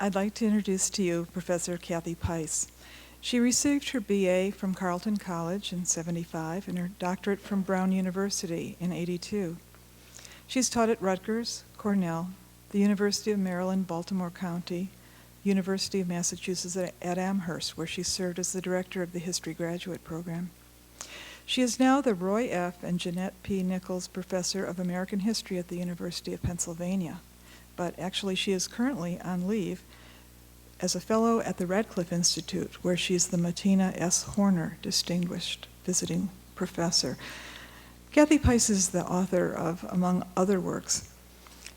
I'd like to introduce to you Professor Kathy Peiss. She received her BA from Carleton College in '75 and her doctorate from Brown University in '82. She's taught at Rutgers, Cornell, the University of Maryland, Baltimore County, University of Massachusetts at Amherst, where she served as the director of the History Graduate Program. She is now the Roy F. and Jennette P. Nichols Professor of American History at the University of Pennsylvania, but actually she is currently on leave as a fellow at the Radcliffe Institute, where she's the Martina S. Horner Distinguished Visiting Professor. Kathy Peiss is the author of, among other works,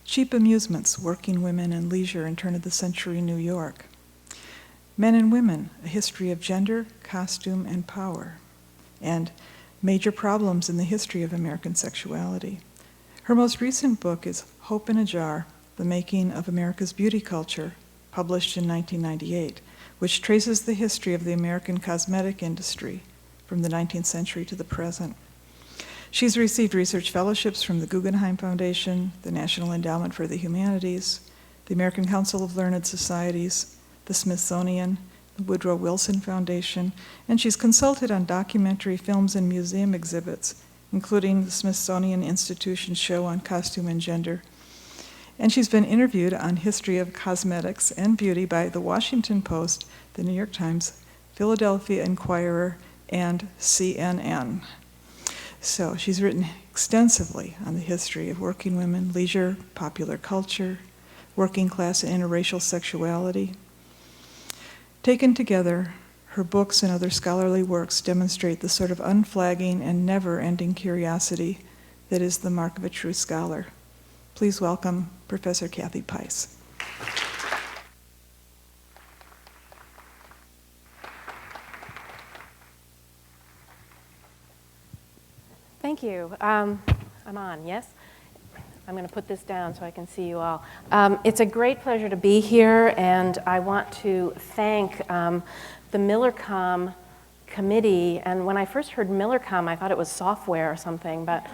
Cheap Amusements, Working Women and Leisure in Turn-of-the-Century New York, Men and Women, A History of Gender, Costume, and Power, and Major Problems in the History of American Sexuality. Her most recent book is Hope in a Jar, The Making of America's Beauty Culture, published in 1998, which traces the history of the American cosmetic industry from the 19th century to the present. She's received research fellowships from the Guggenheim Foundation, the National Endowment for the Humanities, the American Council of Learned Societies, the Smithsonian, the Woodrow Wilson Foundation, and she's consulted on documentary films and museum exhibits, including the Smithsonian Institution's show on costume and gender. And she's been interviewed on history of cosmetics and beauty by the Washington Post, the New York Times, Philadelphia Inquirer, and CNN. So she's written extensively on the history of working women, leisure, popular culture, working class and interracial sexuality. Taken together, her books and other scholarly works demonstrate the sort of unflagging and never-ending curiosity that is the mark of a true scholar. Please welcome Professor Kathy Peiss. Thank you. I'm on, yes? I'm going to put this down so I can see you all. It's a great pleasure to be here, and I want to thank the Millercom committee. And when I first heard Millercom, I thought it was software or something, but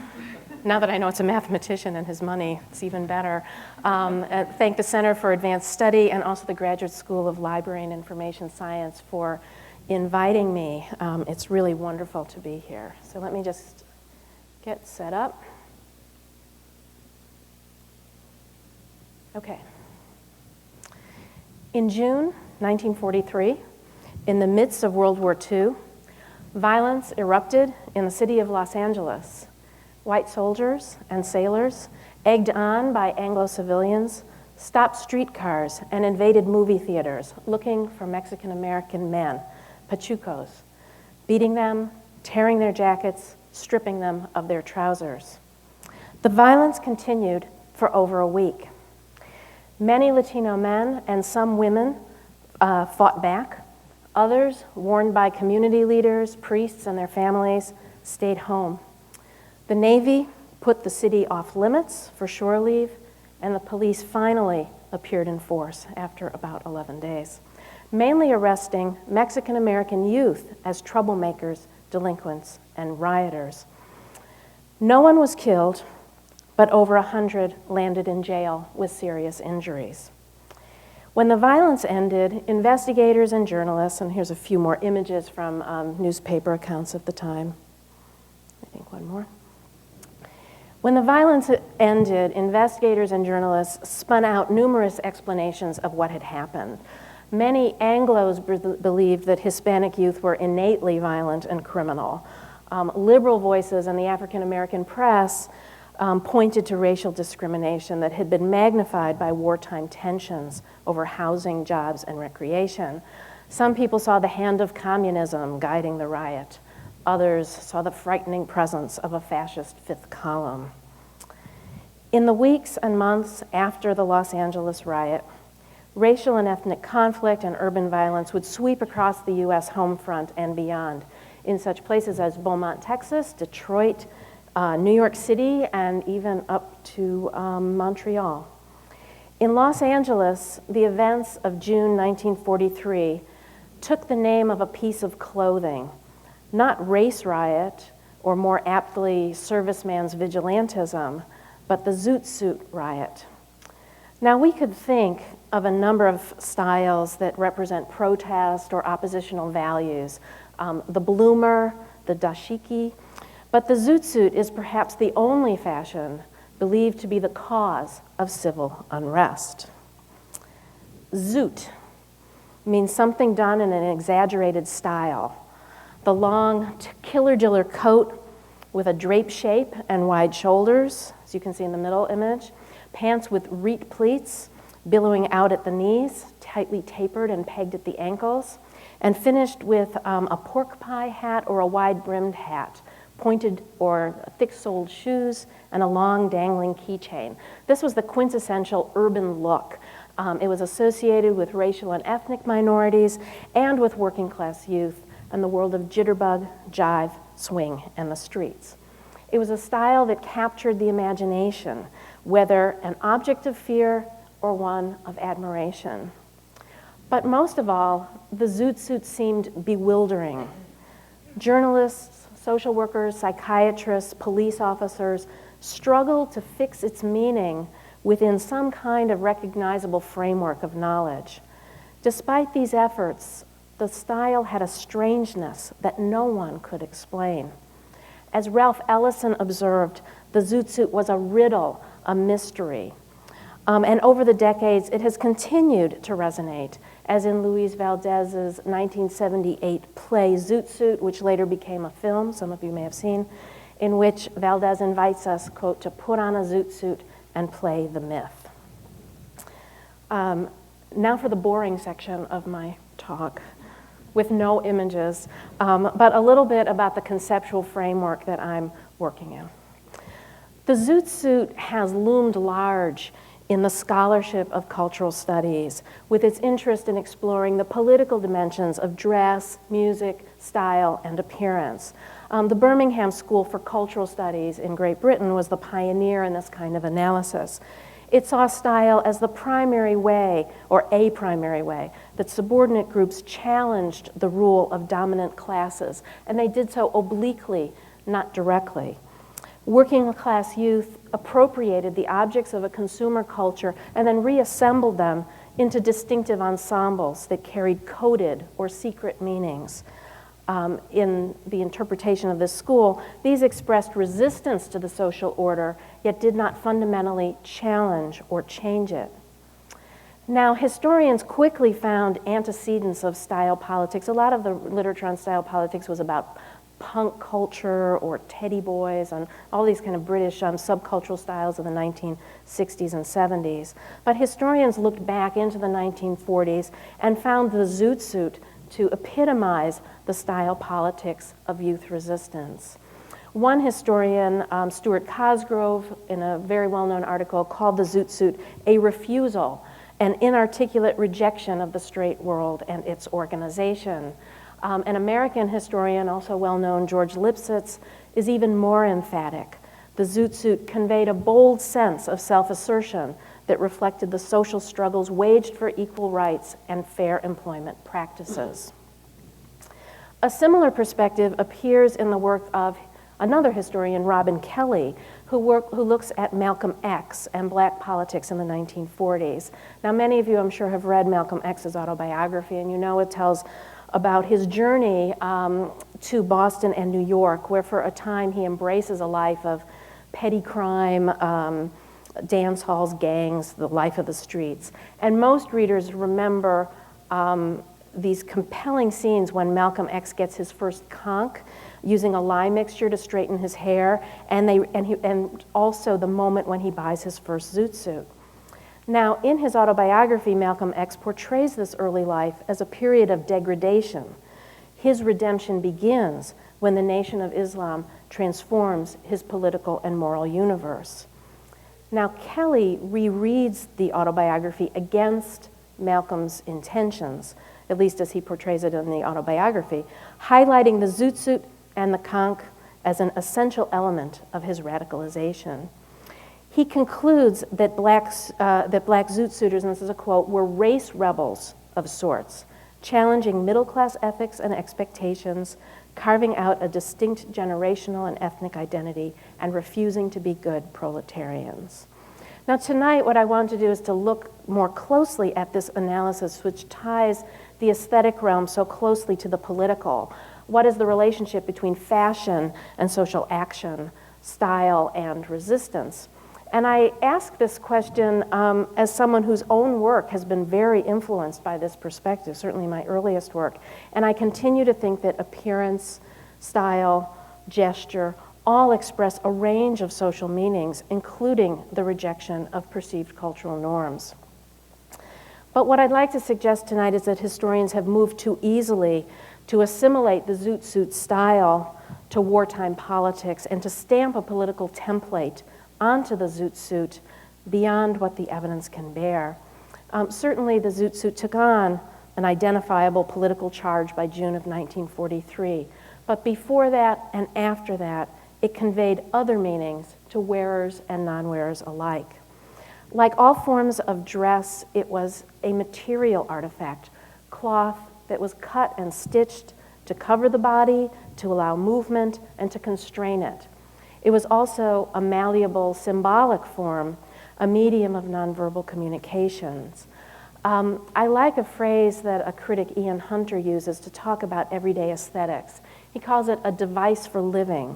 now that I know it's a mathematician and his money, it's even better. Thank the Center for Advanced Study and also the Graduate School of Library and Information Science for inviting me. It's really wonderful to be here. So let me just get set up. Okay. In June 1943, in the midst of World War II, violence erupted in the city of Los Angeles. White soldiers and sailors, egged on by Anglo civilians, stopped streetcars and invaded movie theaters looking for Mexican-American men, pachucos, beating them, tearing their jackets, stripping them of their trousers. The violence continued for over a week. Many Latino men and some women fought back. Others, warned by community leaders, priests, and their families, stayed home. The Navy put the city off limits for shore leave, and the police finally appeared in force after about 11 days, mainly arresting Mexican-American youth as troublemakers, delinquents, and rioters. No one was killed, but over 100 landed in jail with serious injuries. When the violence ended, investigators and journalists, and here's a few more images from newspaper accounts of the time. I think one more. When the violence ended, investigators and journalists spun out numerous explanations of what had happened. Many Anglos believed that Hispanic youth were innately violent and criminal. Liberal voices in the African American press pointed to racial discrimination that had been magnified by wartime tensions over housing, jobs, and recreation. Some people saw the hand of communism guiding the riot. Others saw the frightening presence of a fascist fifth column. In the weeks and months after the Los Angeles riot, racial and ethnic conflict and urban violence would sweep across the U.S. home front and beyond, in such places as Beaumont, Texas, Detroit, New York City, and even up to Montreal. In Los Angeles, the events of June 1943 took the name of a piece of clothing, not race riot, or more aptly, serviceman's vigilantism, but the Zoot Suit riot. Now, we could think of a number of styles that represent protest or oppositional values. The bloomer, the dashiki, but the zoot suit is perhaps the only fashion believed to be the cause of civil unrest. Zoot means something done in an exaggerated style. The long killer-diller coat with a drape shape and wide shoulders, as you can see in the middle image, pants with reet pleats billowing out at the knees, tightly tapered and pegged at the ankles, and finished with a pork pie hat or a wide-brimmed hat, pointed or thick-soled shoes, and a long dangling keychain. This was the quintessential urban look. It was associated with racial and ethnic minorities and with working-class youth and the world of jitterbug, jive, swing, and the streets. It was a style that captured the imagination, whether an object of fear or one of admiration. But most of all, the zoot suit seemed bewildering. Journalists, social workers, psychiatrists, police officers struggled to fix its meaning within some kind of recognizable framework of knowledge. Despite these efforts, the style had a strangeness that no one could explain. As Ralph Ellison observed, the zoot suit was a riddle, a mystery. And over the decades, it has continued to resonate, as in Luis Valdez's 1978 play Zoot Suit, which later became a film, some of you may have seen, in which Valdez invites us, quote, to put on a zoot suit and play the myth. Now for the boring section of my talk, with no images, but a little bit about the conceptual framework that I'm working in. The zoot suit has loomed large in the scholarship of cultural studies, with its interest in exploring the political dimensions of dress, music, style, and appearance. The Birmingham School for Cultural Studies in Great Britain was the pioneer in this kind of analysis. It saw style as the primary way, or a primary way, that subordinate groups challenged the rule of dominant classes, and they did so obliquely, not directly. Working class youth appropriated the objects of a consumer culture and then reassembled them into distinctive ensembles that carried coded or secret meanings. In the interpretation of this school, these expressed resistance to the social order, yet did not fundamentally challenge or change it. Now, historians quickly found antecedents of style politics. A lot of the literature on style politics was about punk culture or teddy boys and all these kind of British subcultural styles of the 1960s and 70s. But historians looked back into the 1940s and found the zoot suit to epitomize the style politics of youth resistance. One historian, Stuart Cosgrove, in a very well-known article, called the zoot suit a refusal, an inarticulate rejection of the straight world and its organization. An American historian, also well-known, George Lipsitz, is even more emphatic. The zoot suit conveyed a bold sense of self-assertion that reflected the social struggles waged for equal rights and fair employment practices. A similar perspective appears in the work of another historian, Robin Kelly, who looks at Malcolm X and black politics in the 1940s. Now, many of you, I'm sure, have read Malcolm X's autobiography, and you know it tells about his journey to Boston and New York, where for a time he embraces a life of petty crime, dance halls, gangs, the life of the streets. And most readers remember these compelling scenes when Malcolm X gets his first conch, using a lye mixture to straighten his hair, and also the moment when he buys his first zoot suit. Now, in his autobiography, Malcolm X portrays this early life as a period of degradation. His redemption begins when the Nation of Islam transforms his political and moral universe. Now, Kelly rereads the autobiography against Malcolm's intentions, at least as he portrays it in the autobiography, highlighting the zoot suit and the conch as an essential element of his radicalization. He concludes that black zoot suiters, and this is a quote, were race rebels of sorts, challenging middle-class ethics and expectations, carving out a distinct generational and ethnic identity, and refusing to be good proletarians. Now tonight what I want to do is to look more closely at this analysis which ties the aesthetic realm so closely to the political. What is the relationship between fashion and social action, style and resistance? And I ask this question as someone whose own work has been very influenced by this perspective, certainly my earliest work. And I continue to think that appearance, style, gesture, all express a range of social meanings, including the rejection of perceived cultural norms. But what I'd like to suggest tonight is that historians have moved too easily to assimilate the Zoot Suit style to wartime politics and to stamp a political template onto the Zoot Suit beyond what the evidence can bear. Certainly the Zoot Suit took on an identifiable political charge by June of 1943, but before that and after that, it conveyed other meanings to wearers and non-wearers alike. Like all forms of dress, it was a material artifact, cloth that was cut and stitched to cover the body, to allow movement, and to constrain it. It was also a malleable symbolic form, a medium of nonverbal communications. I like a phrase that a critic, Ian Hunter, uses to talk about everyday aesthetics. He calls it a device for living.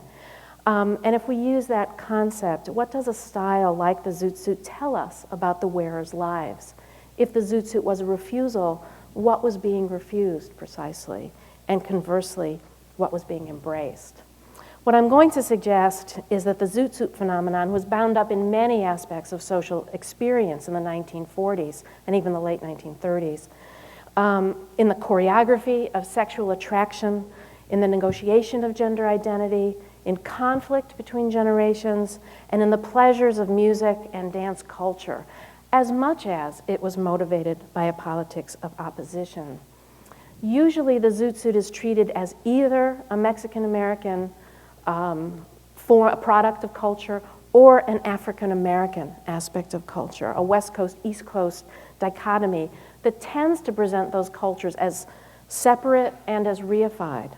And if we use that concept, what does a style like the Zoot Suit tell us about the wearer's lives? If the Zoot Suit was a refusal, what was being refused precisely? And conversely, what was being embraced? What I'm going to suggest is that the Zoot Suit phenomenon was bound up in many aspects of social experience in the 1940s and even the late 1930s. In the choreography of sexual attraction, in the negotiation of gender identity, in conflict between generations, and in the pleasures of music and dance culture, as much as it was motivated by a politics of opposition. Usually the Zoot Suit is treated as either a Mexican-American for a product of culture or an African-American aspect of culture, a West Coast, East Coast dichotomy that tends to present those cultures as separate and as reified.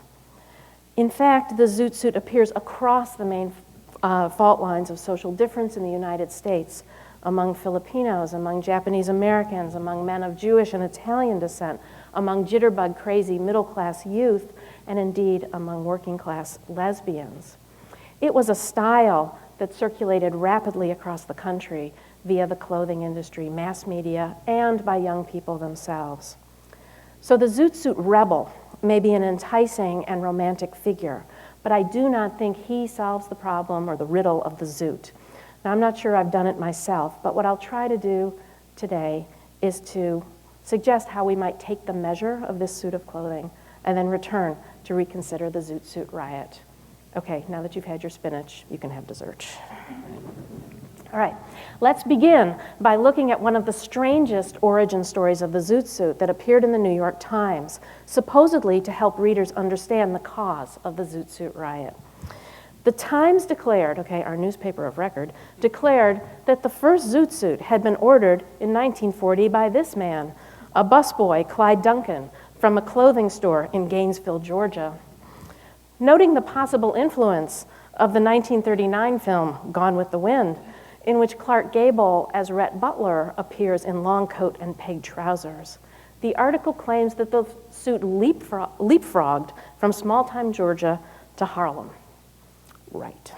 In fact, the Zoot Suit appears across the main fault lines of social difference in the United States, among Filipinos, among Japanese Americans, among men of Jewish and Italian descent, among jitterbug crazy middle-class youth, and indeed among working-class lesbians. It was a style that circulated rapidly across the country via the clothing industry, mass media, and by young people themselves. So the Zoot Suit rebel may be an enticing and romantic figure, but I do not think he solves the problem or the riddle of the Zoot. Now, I'm not sure I've done it myself, but what I'll try to do today is to suggest how we might take the measure of this suit of clothing and then return to reconsider the Zoot Suit riot. Okay, now that you've had your spinach, you can have dessert. All right, let's begin by looking at one of the strangest origin stories of the Zoot Suit that appeared in the New York Times, supposedly to help readers understand the cause of the Zoot Suit riot. The Times declared, okay, our newspaper of record, declared that the first Zoot Suit had been ordered in 1940 by this man, a busboy, Clyde Duncan, from a clothing store in Gainesville, Georgia. Noting the possible influence of the 1939 film Gone with the Wind, in which Clark Gable as Rhett Butler appears in long coat and peg trousers, the article claims that the suit leapfrogged from small-time Georgia to Harlem. Right.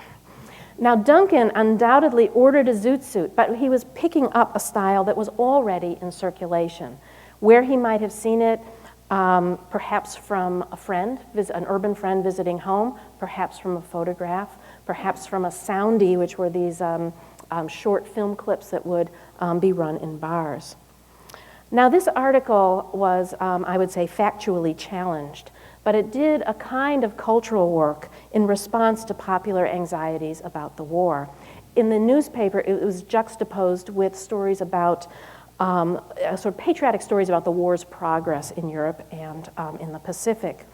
Now, Duncan undoubtedly ordered a Zoot Suit, but he was picking up a style that was already in circulation. Where he might have seen it, perhaps from a friend, an urban friend visiting home, perhaps from a photograph, perhaps from a soundie, which were these short film clips that would be run in bars. Now, this article was, I would say, factually challenged, but it did a kind of cultural work in response to popular anxieties about the war. In the newspaper, it was juxtaposed with stories about, sort of patriotic stories about the war's progress in Europe and in the Pacific.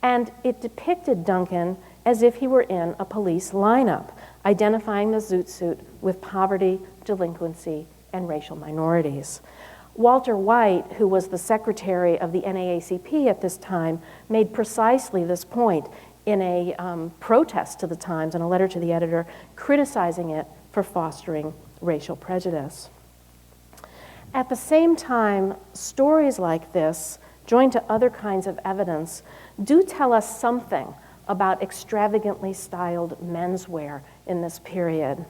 And it depicted Duncan as if he were in a police lineup, identifying the Zoot Suit with poverty, delinquency, and racial minorities. Walter White, who was the secretary of the NAACP at this time, made precisely this point in a protest to the Times, in a letter to the editor, criticizing it for fostering racial prejudice. At the same time, stories like this, joined to other kinds of evidence, do tell us something about extravagantly styled menswear in this period.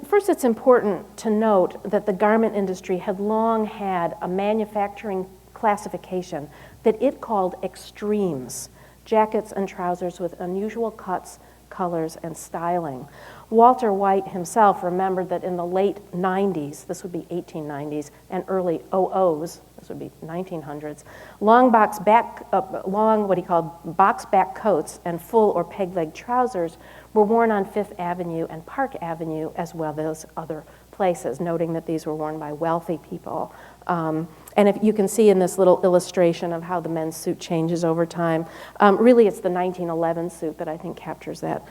First, it's important to note that the garment industry had long had a manufacturing classification that it called extremes, jackets and trousers with unusual cuts, colors, and styling. Walter White himself remembered that in the late 90s, this would be 1890s, and early 00s, this would be 1900s, long what he called box back coats and full or peg leg trousers were worn on Fifth Avenue and Park Avenue as well as other places, noting that these were worn by wealthy people. And if you can see in this little illustration of how the men's suit changes over time, really it's the 1911 suit that I think captures that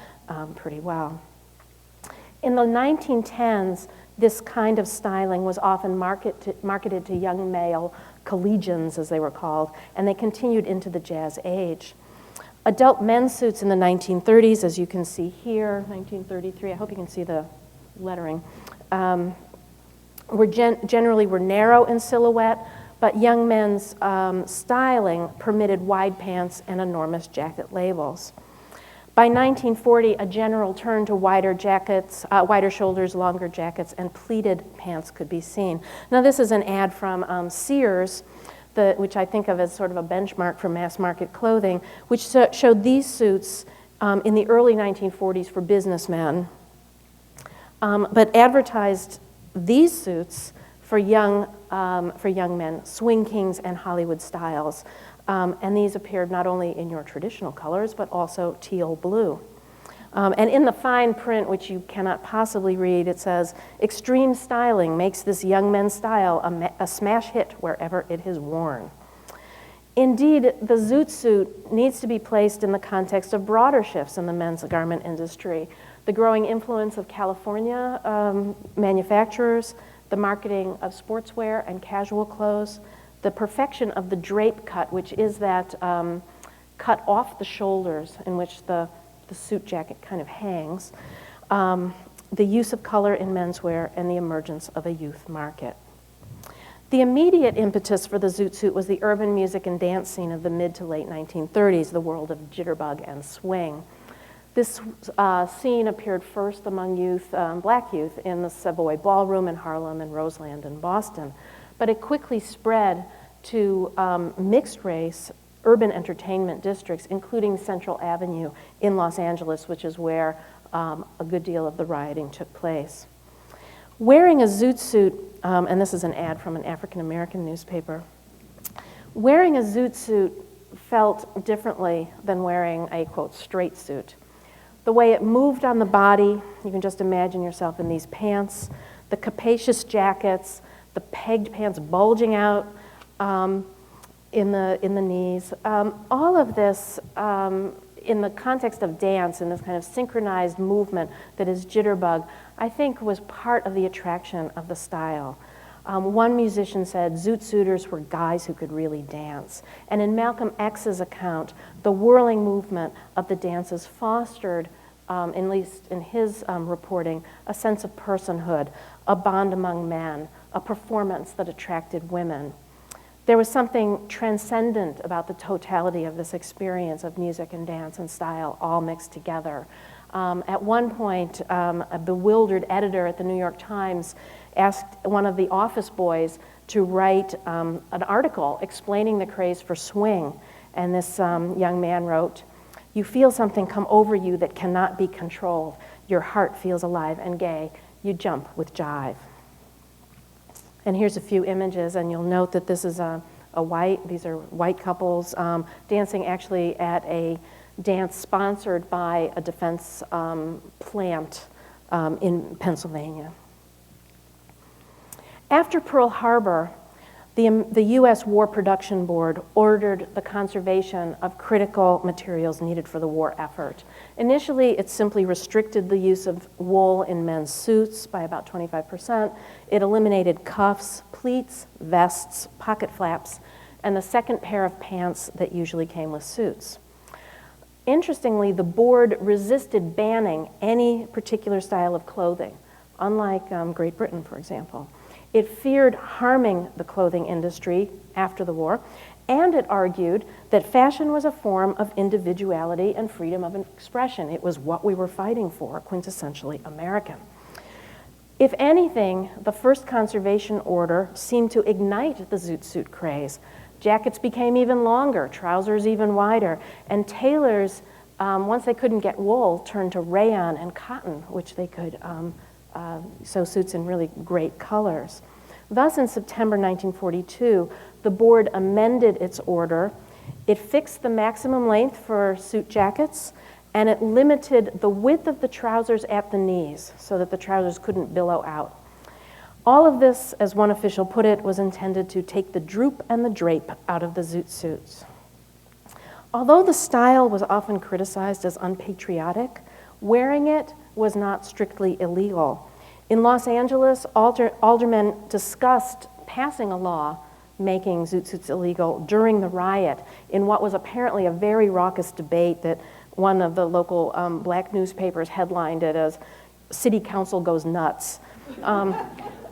pretty well. In the 1910s, this kind of styling was often marketed to young male collegians, as they were called, and they continued into the Jazz Age. Adult men's suits in the 1930s, as you can see here, 1933, I hope you can see the lettering, generally were narrow in silhouette, but young men's styling permitted wide pants and enormous jacket labels. By 1940, a general turn to wider jackets, wider shoulders, longer jackets, and pleated pants could be seen. Now, this is an ad from Sears, which I think of as sort of a benchmark for mass market clothing, which showed these suits in the early 1940s for businessmen, but advertised these suits for young men, swing kings and Hollywood styles. And these appeared not only in your traditional colors, but also teal blue. And in the fine print, which you cannot possibly read, it says, "Extreme styling makes this young men's style a smash hit wherever it is worn." Indeed, the zoot suit needs to be placed in the context of broader shifts in the men's garment industry. The growing influence of California manufacturers, the marketing of sportswear and casual clothes, the perfection of the drape cut, which is that cut off the shoulders in which the suit jacket kind of hangs, the use of color in menswear, and the emergence of a youth market. The immediate impetus for the zoot suit was the urban music and dance scene of the mid to late 1930s, the world of jitterbug and swing. This scene appeared first among youth, black youth, in the Savoy Ballroom in Harlem and Roseland in Boston. But it quickly spread to mixed-race urban entertainment districts, including Central Avenue in Los Angeles, which is where a good deal of the rioting took place. Wearing a zoot suit, and this is an ad from an African-American newspaper, wearing a zoot suit felt differently than wearing a, quote, straight suit. The way it moved on the body, you can just imagine yourself in these pants, the capacious jackets, the pegged pants bulging out in the knees. All of this, in the context of dance, in this kind of synchronized movement that is jitterbug, I think was part of the attraction of the style. One musician said zoot suiters were guys who could really dance. And in Malcolm X's account, the whirling movement of the dances fostered, at least in his reporting, a sense of personhood, a bond among men, a performance that attracted women. There was something transcendent about the totality of this experience of music and dance and style all mixed together. At one point, a bewildered editor at the New York Times asked one of the office boys to write an article explaining the craze for swing. And this young man wrote, "You feel something come over you that cannot be controlled. Your heart feels alive and gay. You jump with jive." And here's a few images, and you'll note that this is these are white couples dancing actually at a dance sponsored by a defense plant in Pennsylvania. After Pearl Harbor, the U.S. War Production Board ordered the conservation of critical materials needed for the war effort. Initially, it simply restricted the use of wool in men's suits by about 25%. It eliminated cuffs, pleats, vests, pocket flaps, and the second pair of pants that usually came with suits. Interestingly, the board resisted banning any particular style of clothing. unlike Great Britain, for example. It feared harming the clothing industry after the war, and it argued that fashion was a form of individuality and freedom of expression. It was what we were fighting for, quintessentially American. If anything, the first conservation order seemed to ignite the zoot suit craze. Jackets became even longer, trousers even wider, and tailors, once they couldn't get wool, turned to rayon and cotton, which they could sew suits in really great colors. Thus, in September 1942, the board amended its order. It fixed the maximum length for suit jackets, and it limited the width of the trousers at the knees so that the trousers couldn't billow out. All of this, as one official put it, was intended to take the droop and the drape out of the zoot suits. Although the style was often criticized as unpatriotic, wearing it was not strictly illegal. In Los Angeles, aldermen discussed passing a law making zoot suits illegal during the riot in what was apparently a very raucous debate that one of the local black newspapers headlined it as "City Council Goes Nuts."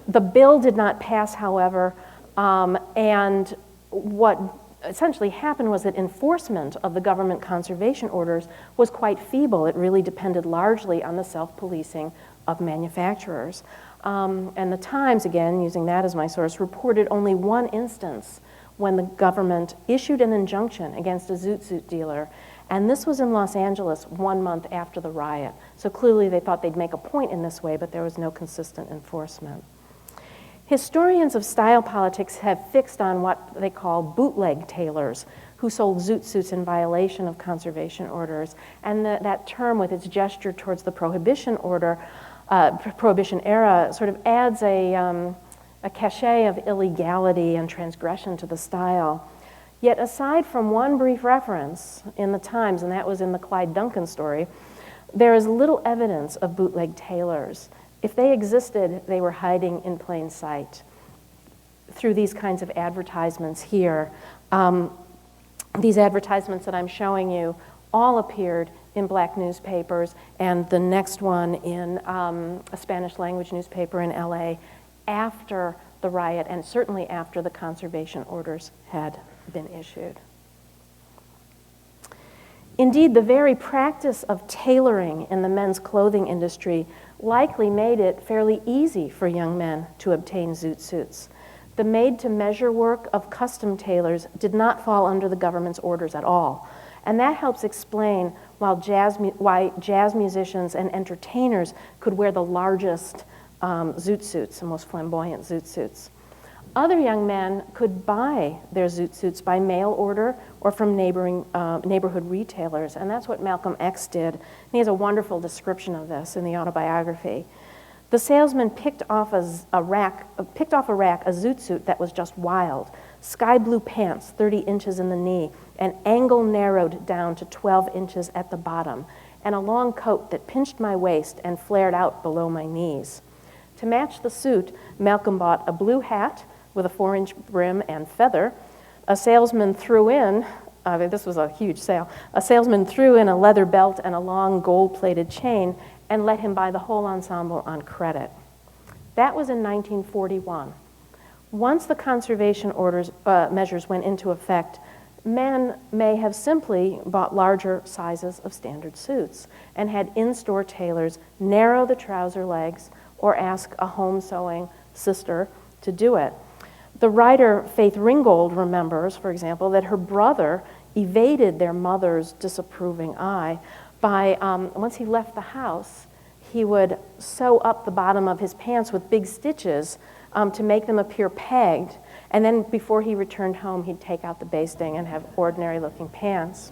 The bill did not pass, however, and what essentially happened was that enforcement of the government conservation orders was quite feeble. It really depended largely on the self-policing of manufacturers. And the Times, again, using that as my source, reported only one instance when the government issued an injunction against a zoot suit dealer, and this was in Los Angeles 1 month after the riot. So clearly they thought they'd make a point in this way, but there was no consistent enforcement. Historians of style politics have fixed on what they call bootleg tailors, who sold zoot suits in violation of conservation orders, and that term, with its gesture towards the prohibition era, sort of adds a cachet of illegality and transgression to the style. Yet aside from one brief reference in the Times, and that was in the Clyde Duncan story, there is little evidence of bootleg tailors. If they existed, they were hiding in plain sight through these kinds of advertisements here. These advertisements that I'm showing you all appeared in black newspapers, and the next one in a Spanish language newspaper in LA after the riot, and certainly after the conservation orders had been issued. Indeed, the very practice of tailoring in the men's clothing industry likely made it fairly easy for young men to obtain zoot suits. The made-to-measure work of custom tailors did not fall under the government's orders at all. And that helps explain why jazz musicians and entertainers could wear the largest zoot suits, the most flamboyant zoot suits. Other young men could buy their zoot suits by mail order or from neighborhood retailers, and that's what Malcolm X did. And he has a wonderful description of this in the autobiography. The salesman picked off a rack a zoot suit that was just wild. Sky blue pants, 30 inches in the knee, an angle narrowed down to 12 inches at the bottom, and a long coat that pinched my waist and flared out below my knees. To match the suit, Malcolm bought a blue hat with a 4-inch brim and feather. A salesman threw in, this was a huge sale, a salesman threw in a leather belt and a long gold-plated chain and let him buy the whole ensemble on credit. That was in 1941. Once the conservation orders measures went into effect, men may have simply bought larger sizes of standard suits and had in-store tailors narrow the trouser legs or ask a home sewing sister to do it. The writer Faith Ringgold remembers, for example, that her brother evaded their mother's disapproving eye by, once he left the house, he would sew up the bottom of his pants with big stitches to make them appear pegged, and then before he returned home, he'd take out the basting and have ordinary-looking pants.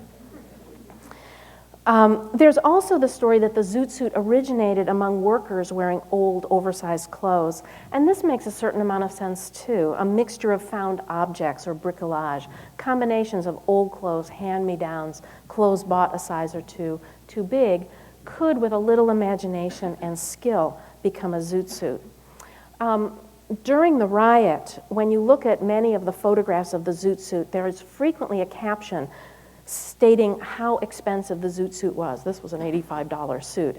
There's also the story that the zoot suit originated among workers wearing old, oversized clothes, and this makes a certain amount of sense too. A mixture of found objects or bricolage, combinations of old clothes, hand-me-downs, clothes bought a size or two too big, could, with a little imagination and skill, become a zoot suit. During the riot, when you look at many of the photographs of the zoot suit, there is frequently a caption stating how expensive the Zoot Suit was. This was an $85 suit,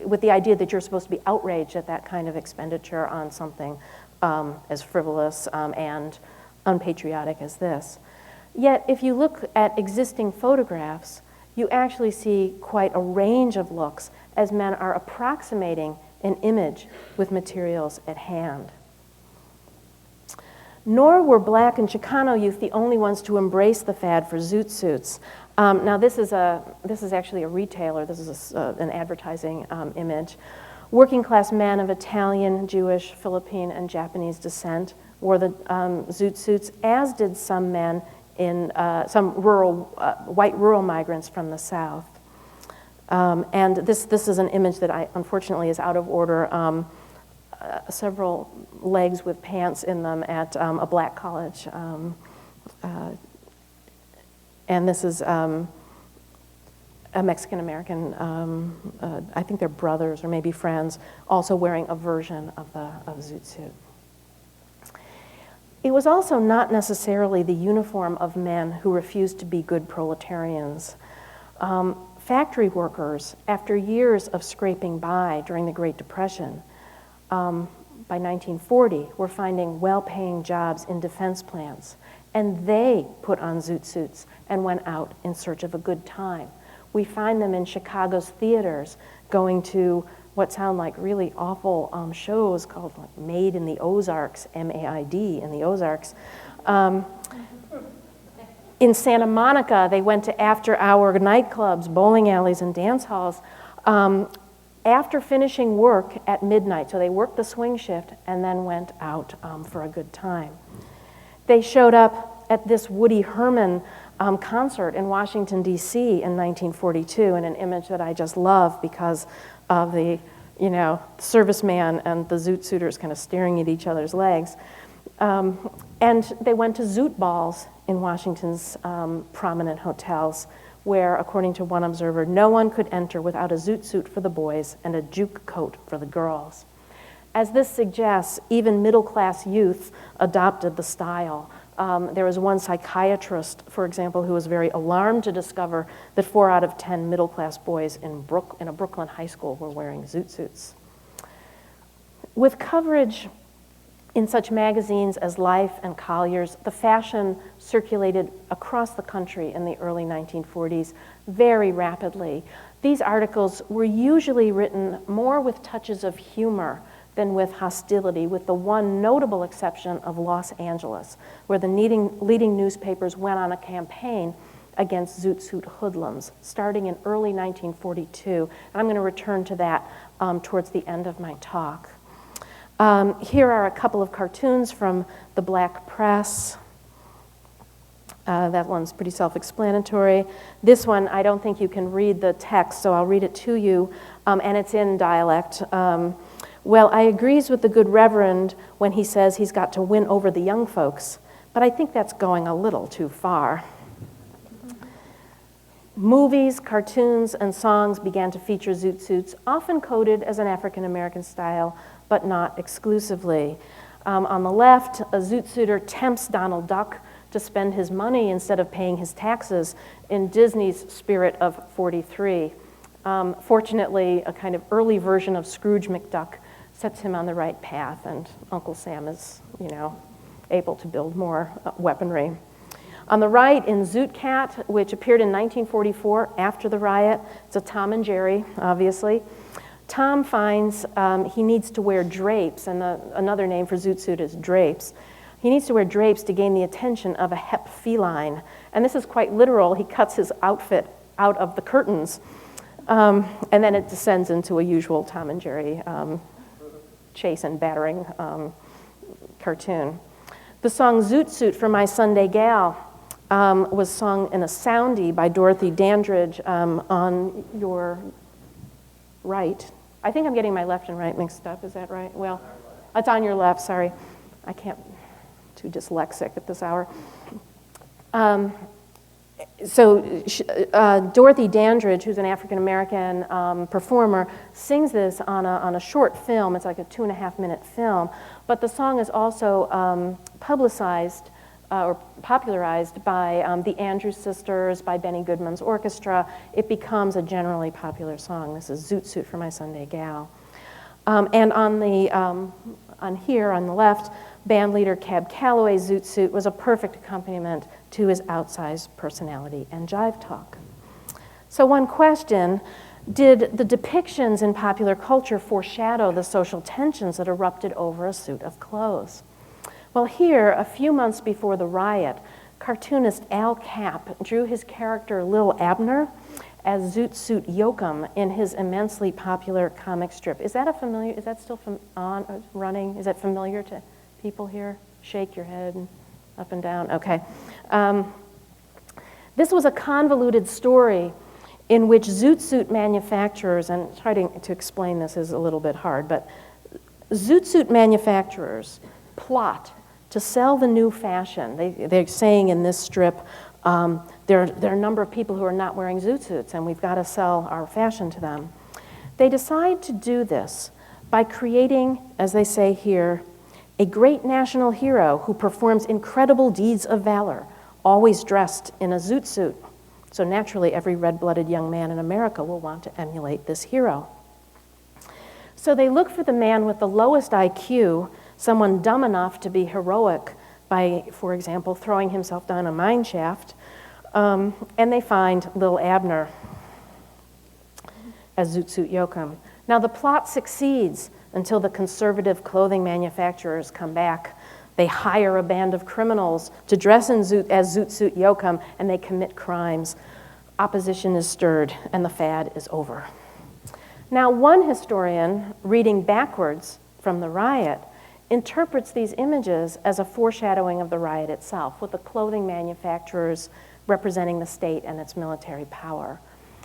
with the idea that you're supposed to be outraged at that kind of expenditure on something as frivolous and unpatriotic as this. Yet, if you look at existing photographs, you actually see quite a range of looks as men are approximating an image with materials at hand. Nor were Black and Chicano youth the only ones to embrace the fad for Zoot Suits. Now this is actually a retailer. This is an advertising image. Working class men of Italian, Jewish, Philippine, and Japanese descent wore the Zoot Suits, as did some men in some white rural migrants from the South. And this is an image that unfortunately is out of order. Several legs with pants in them at a Black college. And this is a Mexican-American, I think they're brothers or maybe friends, also wearing a version of Zoot Suit. It was also not necessarily the uniform of men who refused to be good proletarians. Factory workers, after years of scraping by during the Great Depression, by 1940, were finding well-paying jobs in defense plants, and they put on Zoot Suits and went out in search of a good time. We find them in Chicago's theaters going to what sound like really awful shows called like Maid in the Ozarks, M-A-I-D, in the Ozarks. In Santa Monica, they went to after-hour nightclubs, bowling alleys, and dance halls after finishing work at midnight. So they worked the swing shift and then went out for a good time. They showed up at this Woody Herman concert in Washington, D.C. in 1942 in an image that I just love because of the, serviceman and the Zoot Suiters kind of staring at each other's legs. And they went to Zoot balls in Washington's prominent hotels, where, according to one observer, no one could enter without a Zoot Suit for the boys and a juke coat for the girls. As this suggests, even middle-class youth adopted the style. There was one psychiatrist, for example, who was very alarmed to discover that 4 out of 10 middle-class boys in a Brooklyn high school were wearing Zoot Suits. With coverage in such magazines as Life and Collier's, the fashion circulated across the country in the early 1940s very rapidly. These articles were usually written more with touches of humor than with hostility, with the one notable exception of Los Angeles, where the leading newspapers went on a campaign against Zoot Suit hoodlums, starting in early 1942. And I'm going to return to that towards the end of my talk. Here are a couple of cartoons from the Black press. That one's pretty self-explanatory. This one, I don't think you can read the text, so I'll read it to you, and it's in dialect. Well, I agrees with the good reverend when he says he's got to win over the young folks, but I think that's going a little too far. Movies, cartoons, and songs began to feature Zoot Suits, often coded as an African-American style, but not exclusively. On the left, a Zoot Suiter tempts Donald Duck to spend his money instead of paying his taxes in Disney's Spirit of 43. Fortunately, a kind of early version of Scrooge McDuck sets him on the right path, and Uncle Sam is, able to build more weaponry. On the right, in Zoot Cat, which appeared in 1944 after the riot, it's a Tom and Jerry, obviously. Tom finds he needs to wear drapes, and another name for Zoot Suit is drapes. He needs to wear drapes to gain the attention of a hep feline, and this is quite literal. He cuts his outfit out of the curtains, and then it descends into a usual Tom and Jerry chase and battering cartoon. The song Zoot Suit for My Sunday Gal was sung in a soundie by Dorothy Dandridge on your right. I think I'm getting my left and right mixed up, is that right? Well, it's on your left, sorry. I can't, too dyslexic at this hour. Dorothy Dandridge, who's an African-American performer, sings this on a short film. It's like a 2.5-minute film. But the song is also publicized or popularized by the Andrews Sisters, by Benny Goodman's orchestra. It becomes a generally popular song. This is Zoot Suit for My Sunday Gal. And on here on the left, band leader Cab Calloway's Zoot Suit was a perfect accompaniment to his outsized personality and jive talk. So one question, did the depictions in popular culture foreshadow the social tensions that erupted over a suit of clothes? Well, here, a few months before the riot, cartoonist Al Capp drew his character Lil Abner as Zoot Suit Yoakum in his immensely popular comic strip. Is that still running? Is that familiar to people here? Shake your head and up and down. Okay. This was a convoluted story in which Zoot Suit manufacturers, and trying to explain this is a little bit hard, but Zoot Suit manufacturers plot to sell the new fashion. They're saying in this strip, there are a number of people who are not wearing zoot suits, and we've got to sell our fashion to them. They decide to do this by creating, as they say here, a great national hero who performs incredible deeds of valor, always dressed in a zoot suit. So naturally, every red-blooded young man in America will want to emulate this hero. So they look for the man with the lowest IQ, someone dumb enough to be heroic by, for example, throwing himself down a mine shaft, and they find Lil Abner as Zoot Suit Yoakum. Now the plot succeeds until the conservative clothing manufacturers come back. They hire a band of criminals to dress as Zoot Suit Yoakum, and they commit crimes. Opposition is stirred, and the fad is over. Now, one historian, reading backwards from the riot, interprets these images as a foreshadowing of the riot itself, with the clothing manufacturers representing the state and its military power.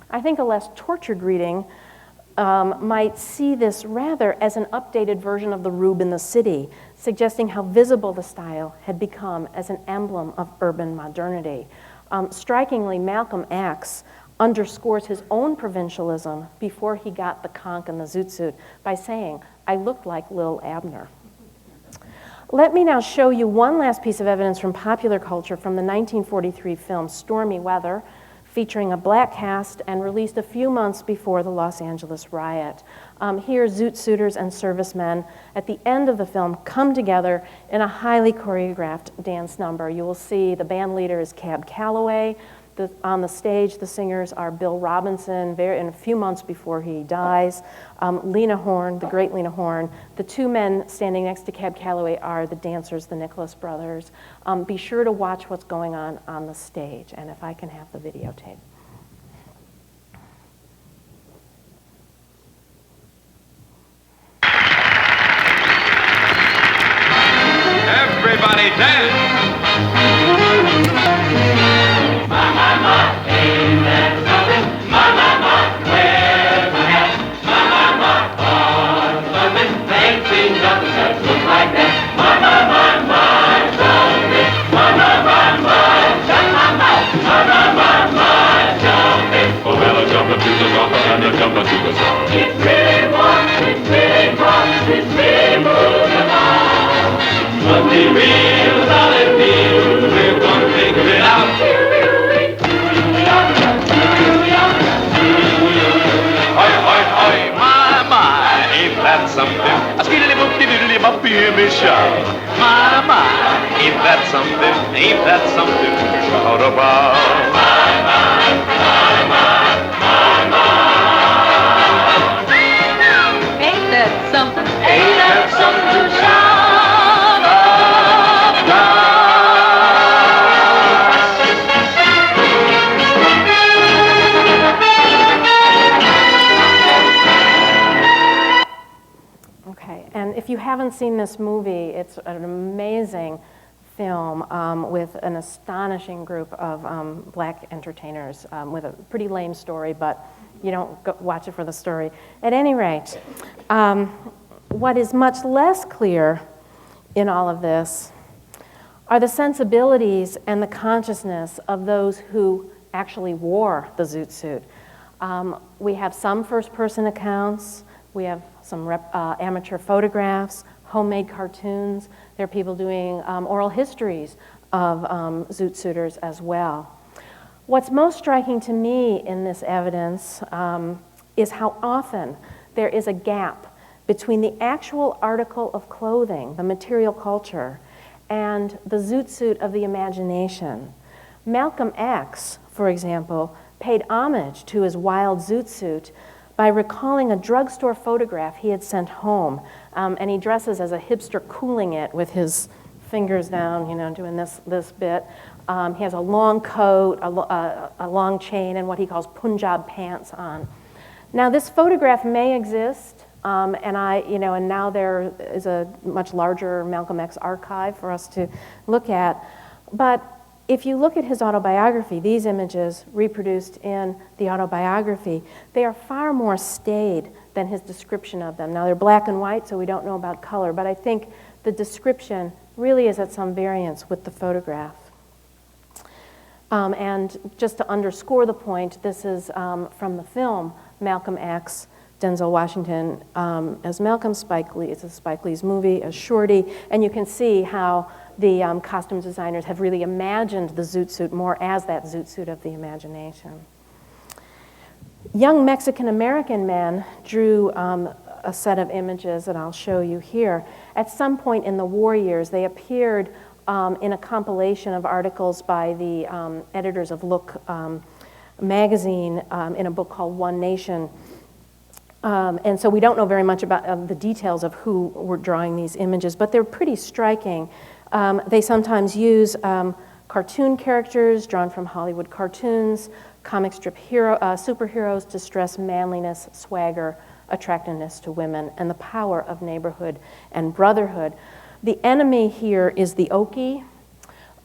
I think a less tortured reading might see this rather as an updated version of the Rube in the City, suggesting how visible the style had become as an emblem of urban modernity. Strikingly, Malcolm X underscores his own provincialism before he got the conch and the zoot suit by saying, "I looked like Lil Abner." Let me now show you one last piece of evidence from popular culture from the 1943 film Stormy Weather, featuring a black cast and released a few months before the Los Angeles riot. Here, Zoot Suiters and servicemen at the end of the film come together in a highly choreographed dance number. You will see the band leader is Cab Calloway. On the stage, the singers are Bill Robinson, in a few months before he dies, Lena Horne, the great Lena Horne. The two men standing next to Cab Calloway are the dancers, the Nichols brothers. Be sure to watch what's going on the stage, and if I can have the videotape. Everybody dance! Jump into the song. It's really warm, it's really warm, it's really moving along. Monday reels, all it feels, we're gonna figure it out. Oi, oi, oi, my, ain't that something? A skiddly-boop-de-doodly-bop, hear me shout. My, ain't that something? Ain't that something to shout about? Something, ain't that something to shout about? Okay, and if you haven't seen this movie, it's an amazing film with an astonishing group of black entertainers with a pretty lame story, but you don't go watch it for the story. At any rate, what is much less clear in all of this are the sensibilities and the consciousness of those who actually wore the zoot suit. We have some first-person accounts, we have some amateur photographs, homemade cartoons. There are people doing oral histories of zoot suiters as well. What's most striking to me in this evidence is how often there is a gap between the actual article of clothing, the material culture, and the zoot suit of the imagination. Malcolm X, for example, paid homage to his wild zoot suit by recalling a drugstore photograph he had sent home, and he dresses as a hipster cooling it with his fingers down, doing this bit. He has a long coat, a long chain, and what he calls Punjab pants on. Now, this photograph may exist, and now there is a much larger Malcolm X archive for us to look at. But if you look at his autobiography, these images reproduced in the autobiography, they are far more staid than his description of them. Now, they're black and white, so we don't know about color, but I think the description really is at some variance with the photograph. And just to underscore the point, this is from the film Malcolm X, Denzel Washington as Malcolm, Spike Lee. It's a Spike Lee's movie as Shorty, and you can see how the costume designers have really imagined the zoot suit more as that zoot suit of the imagination. Young Mexican-American men drew a set of images that I'll show you here. At some point in the war years, they appeared in a compilation of articles by the editors of Look magazine in a book called One Nation. And so we don't know very much about the details of who were drawing these images, but they're pretty striking. They sometimes use cartoon characters drawn from Hollywood cartoons, comic strip superheroes to stress manliness, swagger, attractiveness to women, and the power of neighborhood and brotherhood. The enemy here is the Okie,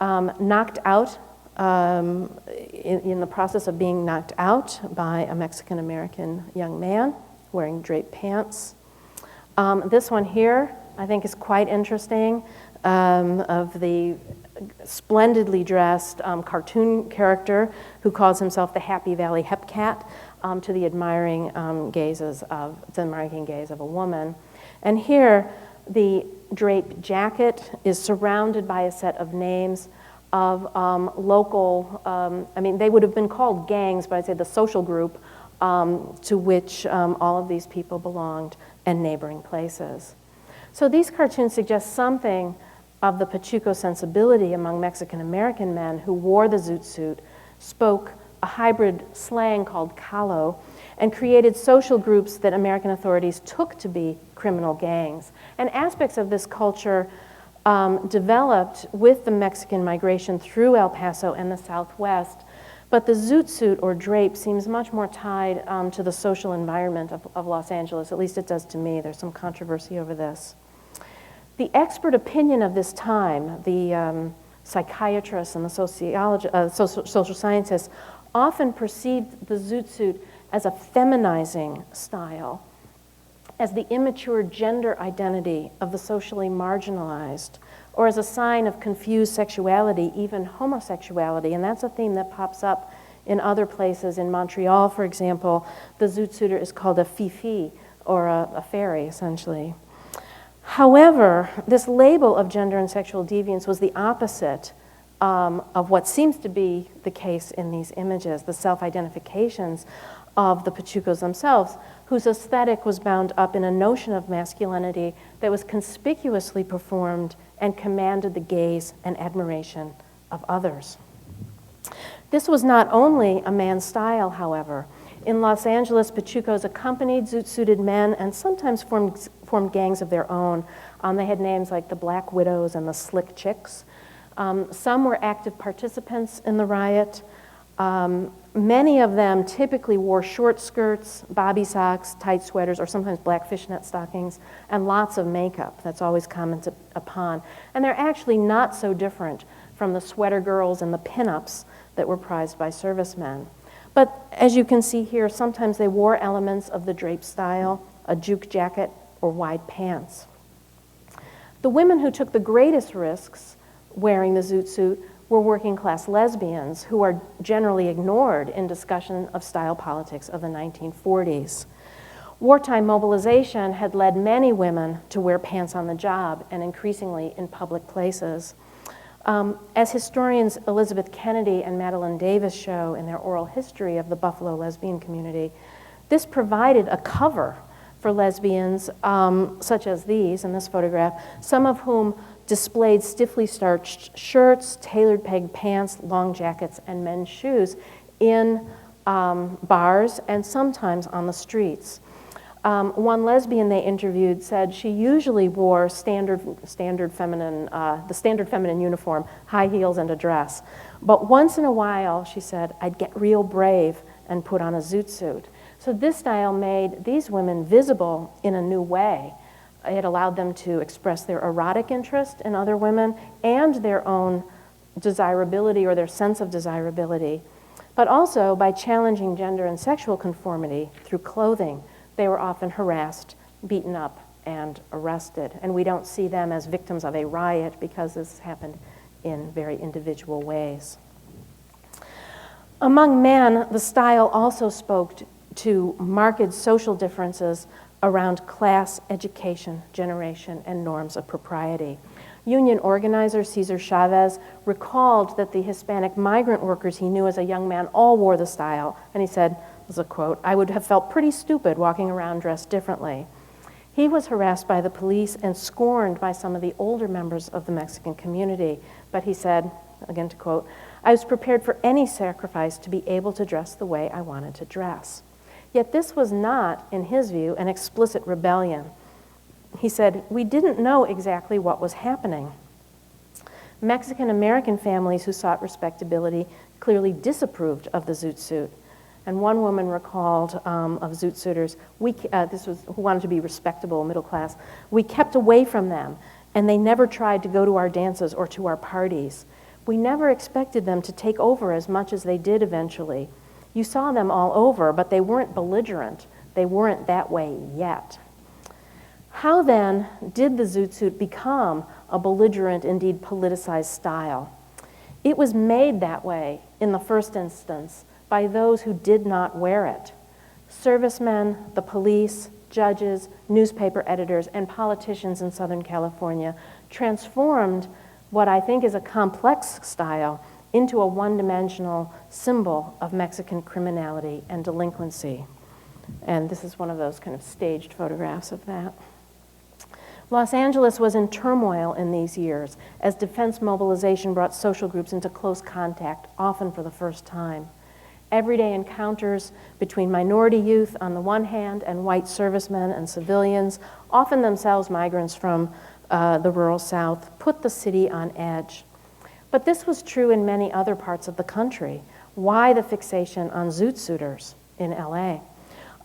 knocked out in the process of being knocked out by a Mexican-American young man wearing drape pants. This one here, I think, is quite interesting, of the splendidly dressed cartoon character who calls himself the Happy Valley Hepcat, to the admiring gaze of a woman. And here, the drape jacket is surrounded by a set of names of local, they would have been called gangs, but I'd say the social group to which all of these people belonged and neighboring places. So these cartoons suggest something of the Pachuco sensibility among Mexican-American men who wore the zoot suit, spoke a hybrid slang called calo, and created social groups that American authorities took to be criminal gangs. And aspects of this culture developed with the Mexican migration through El Paso and the Southwest, but the zoot suit or drape seems much more tied to the social environment of Los Angeles. At least it does to me. There's some controversy over this. The expert opinion of this time, the psychiatrists and the social scientists, often perceived the zoot suit as a feminizing style, as the immature gender identity of the socially marginalized, or as a sign of confused sexuality, even homosexuality. And that's a theme that pops up in other places. In Montreal, for example, the zoot suiter is called a fifi, or a fairy, essentially. However, this label of gender and sexual deviance was the opposite of what seems to be the case in these images, the self-identifications of the Pachucos themselves, whose aesthetic was bound up in a notion of masculinity that was conspicuously performed and commanded the gaze and admiration of others. This was not only a man's style, however. In Los Angeles, Pachucos accompanied zoot-suited men and sometimes formed gangs of their own. They had names like the Black Widows and the Slick Chicks. Some were active participants in the riot. Many of them typically wore short skirts, bobby socks, tight sweaters, or sometimes black fishnet stockings, and lots of makeup. That's always commented upon. And they're actually not so different from the sweater girls and the pinups that were prized by servicemen. But as you can see here, sometimes they wore elements of the drape style, a juke jacket, or wide pants. The women who took the greatest risks wearing the zoot suit were working class lesbians who are generally ignored in discussion of style politics of the 1940s. Wartime mobilization had led many women to wear pants on the job and increasingly in public places. As historians Elizabeth Kennedy and Madeline Davis show in their oral history of the Buffalo lesbian community, this provided a cover for lesbians such as these in this photograph, some of whom displayed stiffly starched shirts, tailored peg pants, long jackets, and men's shoes in bars and sometimes on the streets. One lesbian they interviewed said she usually wore the standard feminine uniform, high heels and a dress. But once in a while, she said, I'd get real brave and put on a zoot suit. So this style made these women visible in a new way. It allowed them to express their erotic interest in other women and their own desirability or their sense of desirability. But also by challenging gender and sexual conformity through clothing, they were often harassed, beaten up, and arrested. And we don't see them as victims of a riot because this happened in very individual ways. Among men, the style also spoke to marked social differences around class, education, generation, and norms of propriety. Union organizer Cesar Chavez recalled that the Hispanic migrant workers he knew as a young man all wore the style, and he said, as a quote, I would have felt pretty stupid walking around dressed differently. He was harassed by the police and scorned by some of the older members of the Mexican community, but he said, again to quote, I was prepared for any sacrifice to be able to dress the way I wanted to dress. Yet this was not, in his view, an explicit rebellion. He said, we didn't know exactly what was happening. Mexican-American families who sought respectability clearly disapproved of the zoot suit. And one woman recalled of zoot suiters, who wanted to be respectable, middle class, we kept away from them, and they never tried to go to our dances or to our parties. We never expected them to take over as much as they did eventually. You saw them all over, but they weren't belligerent. They weren't that way yet. How then did the zoot suit become a belligerent, indeed politicized style? It was made that way in the first instance by those who did not wear it. Servicemen, the police, judges, newspaper editors, and politicians in Southern California transformed what I think is a complex style into a one-dimensional symbol of Mexican criminality and delinquency. And this is one of those kind of staged photographs of that. Los Angeles was in turmoil in these years as defense mobilization brought social groups into close contact, often for the first time. Everyday encounters between minority youth on the one hand and white servicemen and civilians, often themselves migrants from the rural South, put the city on edge. But this was true in many other parts of the country. Why the fixation on zoot suiters in LA?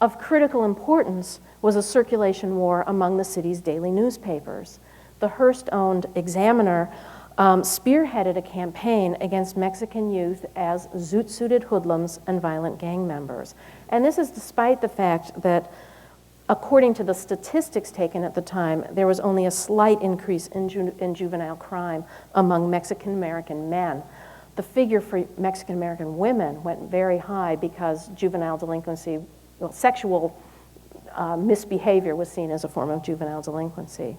Of critical importance was a circulation war among the city's daily newspapers. The Hearst-owned Examiner spearheaded a campaign against Mexican youth as zoot-suited hoodlums and violent gang members. And this is despite the fact that, according to the statistics taken at the time, there was only a slight increase in juvenile crime among Mexican-American men. The figure for Mexican-American women went very high because juvenile delinquency, well, sexual misbehavior was seen as a form of juvenile delinquency.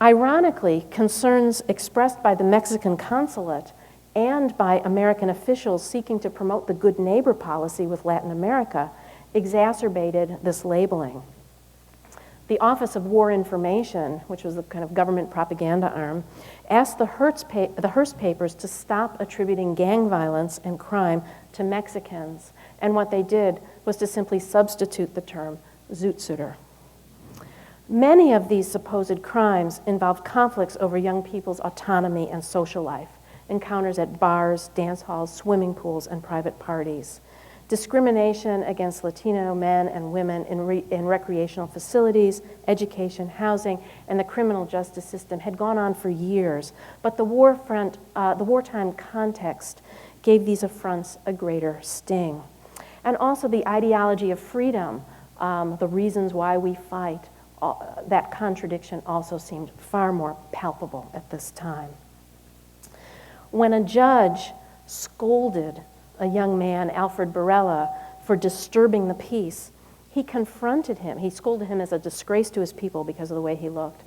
Ironically, concerns expressed by the Mexican consulate and by American officials seeking to promote the good neighbor policy with Latin America exacerbated this labeling. The Office of War Information, which was the kind of government propaganda arm, asked the Hearst papers to stop attributing gang violence and crime to Mexicans, and what they did was to simply substitute the term zoot suiter. Many of these supposed crimes involved conflicts over young people's autonomy and social life, encounters at bars, dance halls, swimming pools, and private parties. Discrimination against Latino men and women in recreational facilities, education, housing, and the criminal justice system had gone on for years, but the wartime context gave these affronts a greater sting. And also the ideology of freedom, the reasons why we fight, that contradiction also seemed far more palpable at this time. When a judge scolded a young man, Alfred Barella, for disturbing the peace, he confronted him. He scolded him as a disgrace to his people because of the way he looked.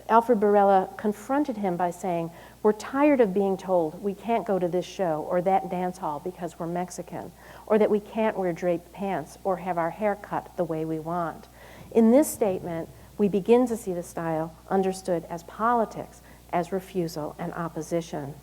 Alfred Barella confronted him by saying, "We're tired of being told we can't go to this show or that dance hall because we're Mexican, or that we can't wear draped pants or have our hair cut the way we want." In this statement, we begin to see the style understood as politics, as refusal and opposition.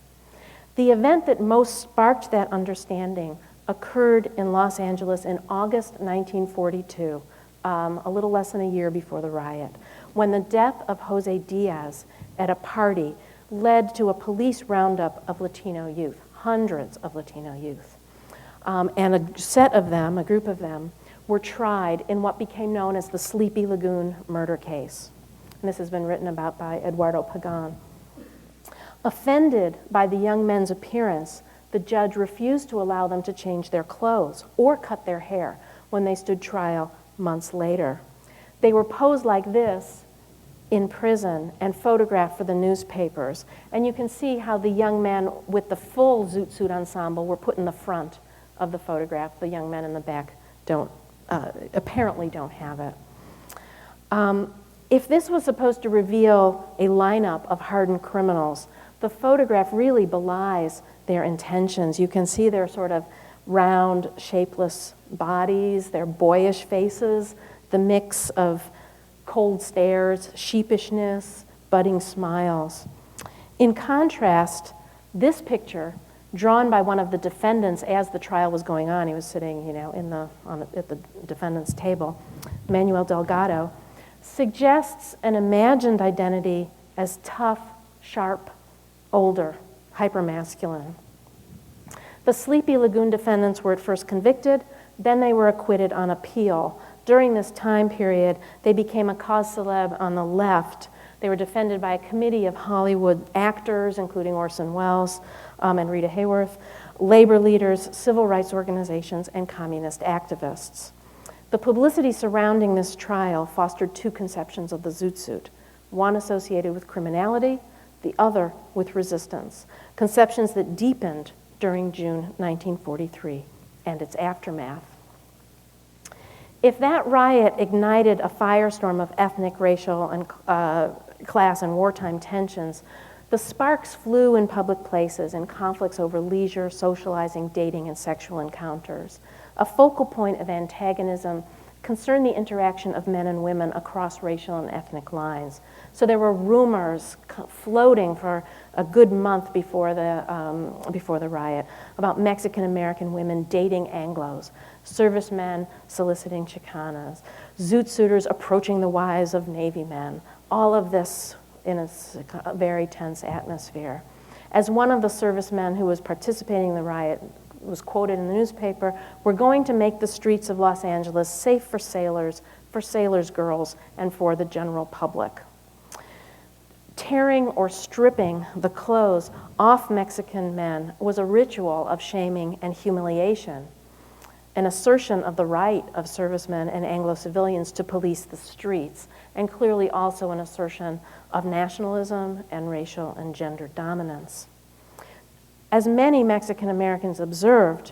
The event that most sparked that understanding occurred in Los Angeles in August 1942, a little less than a year before the riot, when the death of Jose Diaz at a party led to a police roundup of Latino youth, hundreds of Latino youth. And a group of them, were tried in what became known as the Sleepy Lagoon murder case. And this has been written about by Eduardo Pagan. Offended by the young men's appearance, the judge refused to allow them to change their clothes or cut their hair when they stood trial months later. They were posed like this in prison and photographed for the newspapers. And you can see how the young men with the full Zoot Suit ensemble were put in the front of the photograph. The young men in the back apparently don't have it. If this was supposed to reveal a lineup of hardened criminals, the photograph really belies their intentions. You can see their sort of round, shapeless bodies, their boyish faces, the mix of cold stares, sheepishness, budding smiles. In contrast, this picture, drawn by one of the defendants as the trial was going on, he was sitting, at the defendant's table, Manuel Delgado, suggests an imagined identity as tough, sharp, older, hypermasculine. The Sleepy Lagoon defendants were at first convicted, then they were acquitted on appeal. During this time period, they became a cause célèbre on the left. They were defended by a committee of Hollywood actors, including Orson Welles and Rita Hayworth, labor leaders, civil rights organizations, and communist activists. The publicity surrounding this trial fostered two conceptions of the Zoot Suit, one associated with criminality, the other with resistance, conceptions that deepened during June 1943 and its aftermath. If that riot ignited a firestorm of ethnic, racial, and class and wartime tensions, the sparks flew in public places in conflicts over leisure, socializing, dating, and sexual encounters. A focal point of antagonism concerned the interaction of men and women across racial and ethnic lines. So there were rumors floating for a good month before the riot about Mexican-American women dating Anglos, servicemen soliciting Chicanas, Zoot Suiters approaching the wives of Navy men, all of this in a very tense atmosphere. As one of the servicemen who was participating in the riot was quoted in the newspaper, "We're going to make the streets of Los Angeles safe for sailors girls, and for the general public." Tearing or stripping the clothes off Mexican men was a ritual of shaming and humiliation, an assertion of the right of servicemen and Anglo civilians to police the streets, and clearly also an assertion of nationalism and racial and gender dominance. As many Mexican Americans observed,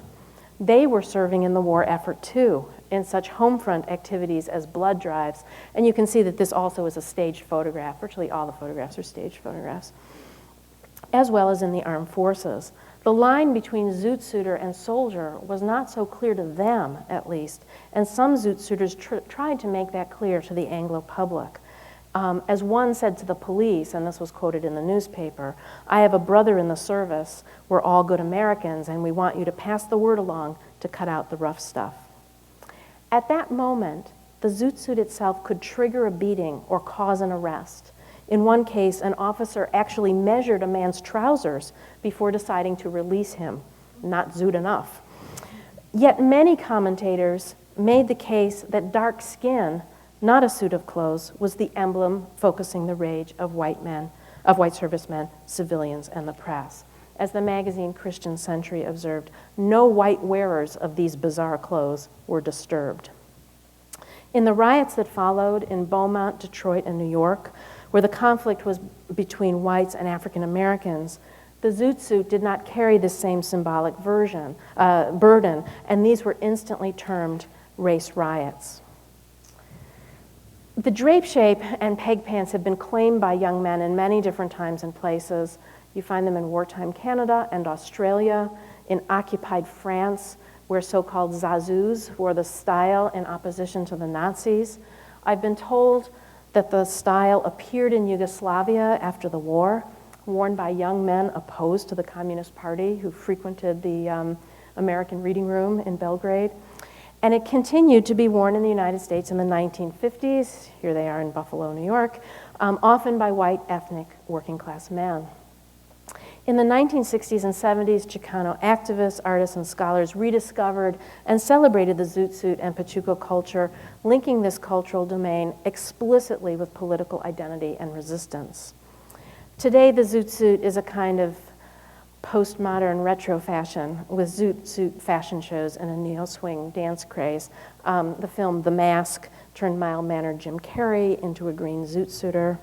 they were serving in the war effort too, in such home front activities as blood drives. And you can see that this also is a staged photograph. Virtually all the photographs are staged photographs, as well as in the armed forces. The line between Zoot Suiter and soldier was not so clear to them, at least, and some Zoot Suiters tried to make that clear to the Anglo public. As one said to the police, and this was quoted in the newspaper, "I have a brother in the service. We're all good Americans, and we want you to pass the word along to cut out the rough stuff." At that moment, the Zoot Suit itself could trigger a beating or cause an arrest. In one case, an officer actually measured a man's trousers before deciding to release him. Not Zoot enough. Yet many commentators made the case that dark skin, not a suit of clothes, was the emblem focusing the rage of white servicemen, civilians, and the press. As the magazine Christian Century observed, no white wearers of these bizarre clothes were disturbed. In the riots that followed in Beaumont, Detroit, and New York, where the conflict was between whites and African Americans, the Zoot Suit did not carry the same symbolic burden, and these were instantly termed race riots. The drape shape and peg pants have been claimed by young men in many different times and places. You find them in wartime Canada and Australia, in occupied France, where so-called zazoos wore the style in opposition to the Nazis. I've been told that the style appeared in Yugoslavia after the war, worn by young men opposed to the Communist Party who frequented the American Reading Room in Belgrade. And it continued to be worn in the United States in the 1950s. Here they are in Buffalo, New York, often by white ethnic working class men. In the 1960s and 70s, Chicano activists, artists, and scholars rediscovered and celebrated the Zoot Suit and Pachuco culture, linking this cultural domain explicitly with political identity and resistance. Today, the Zoot Suit is a kind of postmodern retro fashion with Zoot Suit fashion shows and a neo-swing dance craze. The film The Mask turned mild-mannered Jim Carrey into a green Zoot Suiter.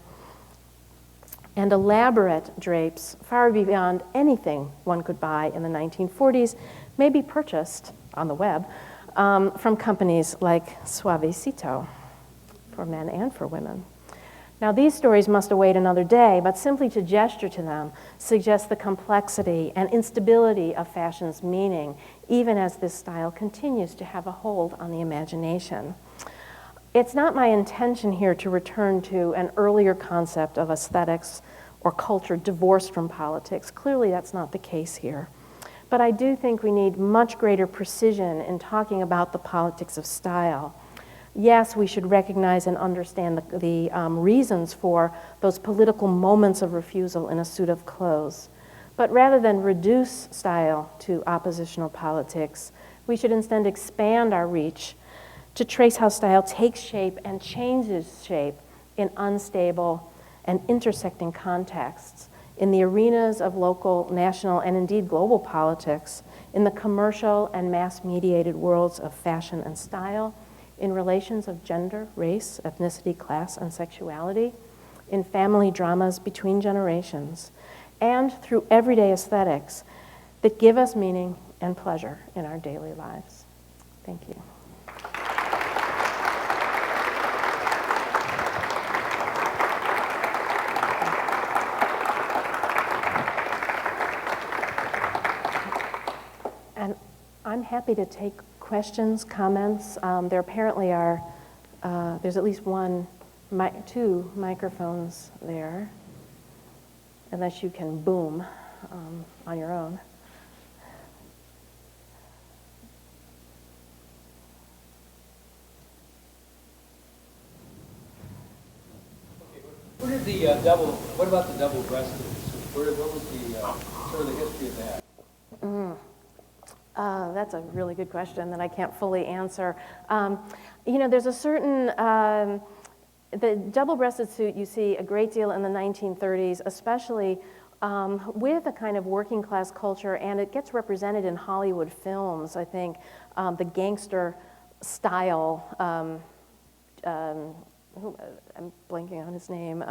And elaborate drapes, far beyond anything one could buy in the 1940s, may be purchased on the web from companies like Suavecito, for men and for women. Now, these stories must await another day, but simply to gesture to them suggests the complexity and instability of fashion's meaning, even as this style continues to have a hold on the imagination. It's not my intention here to return to an earlier concept of aesthetics or culture divorced from politics. Clearly, that's not the case here. But I do think we need much greater precision in talking about the politics of style. Yes, we should recognize and understand the reasons for those political moments of refusal in a suit of clothes. But rather than reduce style to oppositional politics, we should instead expand our reach to trace how style takes shape and changes shape in unstable and intersecting contexts, in the arenas of local, national, and indeed global politics, in the commercial and mass-mediated worlds of fashion and style, in relations of gender, race, ethnicity, class, and sexuality, in family dramas between generations, and through everyday aesthetics that give us meaning and pleasure in our daily lives. Thank you. And I'm happy to take questions, comments. There apparently are, there's at least two microphones there, unless you can boom on your own. What about the double-breasted suit? What was the sort of the history of that? That's a really good question that I can't fully answer. There's a certain, the double-breasted suit you see a great deal in the 1930s, especially with a kind of working class culture, and it gets represented in Hollywood films, I think. The gangster style, I'm blanking on his name,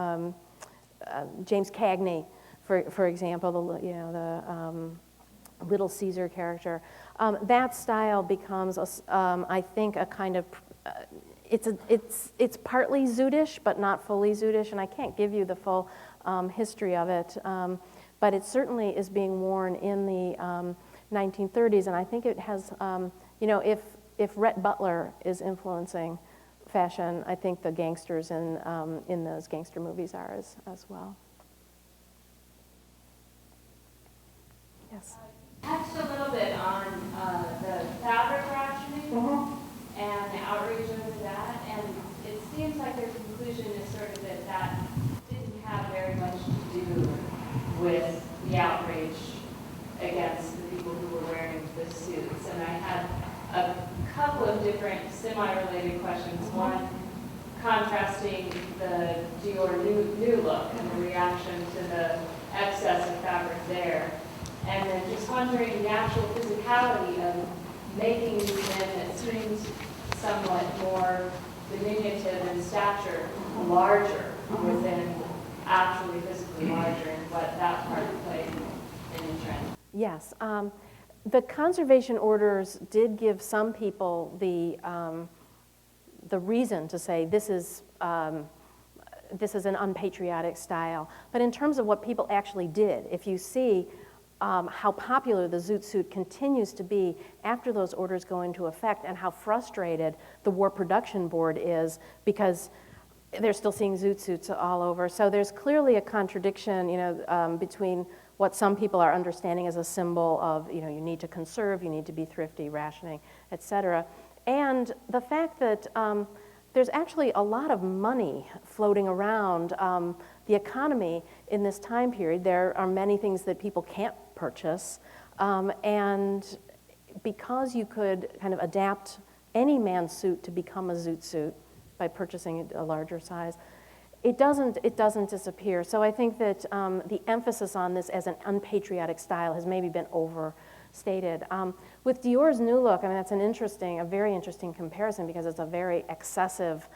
James Cagney, for example, the Little Caesar character. That style becomes, I think, a kind of, it's partly Zootish, but not fully Zootish, and I can't give you the full history of it, but it certainly is being worn in the 1930s, and I think it has, if Rhett Butler is influencing fashion, I think the gangsters in those gangster movies are as well. Yes? Touched a little bit on the fabric rationing and the outrage over that, and it seems like their conclusion is sort of that didn't have very much to do with the outrage against the people who were wearing the suits. And I had a couple of different semi-related questions. One, contrasting the Dior new look and the reaction to the excess of fabric there. And then just wondering the actual physicality of making these men that seems somewhat more diminutive in stature larger within actually physically larger, and what that part played in the trend. Yes. The conservation orders did give some people the reason to say this is this is an unpatriotic style. But in terms of what people actually did, if you see how popular the zoot suit continues to be after those orders go into effect, and how frustrated the War Production Board is because they're still seeing zoot suits all over. So there's clearly a contradiction, between what some people are understanding as a symbol of, you need to conserve, you need to be thrifty, rationing, et cetera, and the fact that there's actually a lot of money floating around the economy in this time period. There are many things that people can't purchase, and because you could kind of adapt any man's suit to become a zoot suit by purchasing a larger size, it doesn't disappear. So I think that the emphasis on this as an unpatriotic style has maybe been overstated. With Dior's new look, that's a very interesting comparison, because it's a very excessive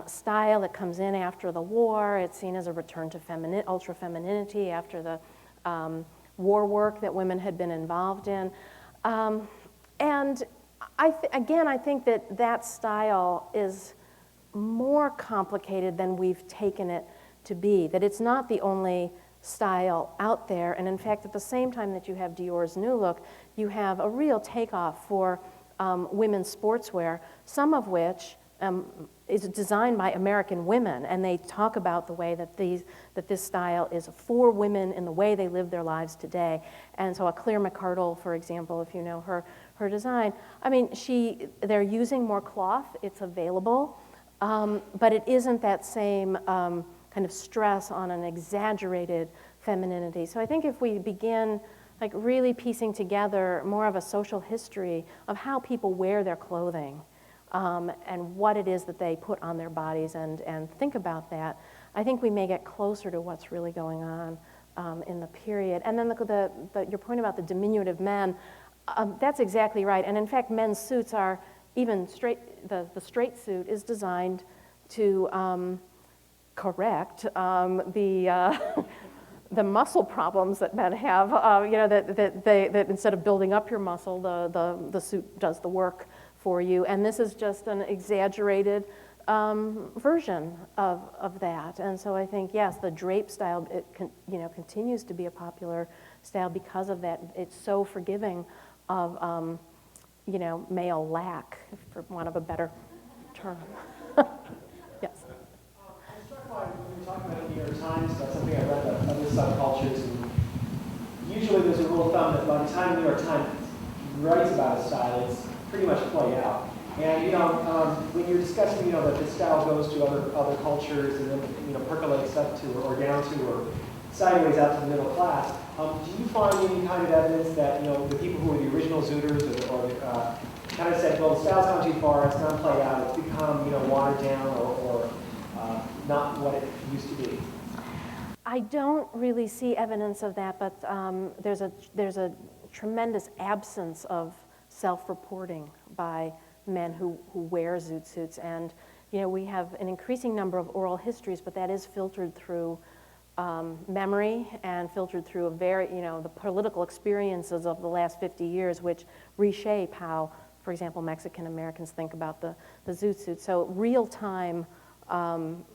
style that comes in after the war. It's seen as a return to ultra-femininity after the war work that women had been involved in. And I think that style is more complicated than we've taken it to be, that it's not the only style out there. And in fact, at the same time that you have Dior's new look, you have a real takeoff for women's sportswear, some of which is designed by American women, and they talk about the way that this style is for women in the way they live their lives today. And so a Claire McCardle, for example, if you know her design, they're using more cloth, it's available, but it isn't that same kind of stress on an exaggerated femininity. So I think if we begin really piecing together more of a social history of how people wear their clothing, and what it is that they put on their bodies, and think about that, I think we may get closer to what's really going on in the period. And then your point about the diminutive men, that's exactly right. And in fact, men's suits are even straight. The straight suit is designed to correct the muscle problems that men have. That instead of building up your muscle, the suit does the work for you. And this is just an exaggerated version of that. And so I think, yes, the drape style continues to be a popular style because of that. It's so forgiving of male lack, for want of a better term. Yes. I'm struck by when you're talking about the New York Times, that's something I read about other subcultures. And usually there's a rule of thumb that by the time the New York Times writes about a style, it's pretty much played out. And when you're discussing, that this style goes to other cultures and then percolates up to or down to or sideways out to the middle class, do you find any kind of evidence that the people who were the original zooters or kind of said, well, the style's gone too far, it's gone played out, it's become watered down or not what it used to be? I don't really see evidence of that, but there's a tremendous absence of self-reporting by men who wear zoot suits, and we have an increasing number of oral histories, but that is filtered through memory and filtered through the political experiences of the last 50 years, which reshape how, for example, Mexican Americans think about the zoot suit. So real-time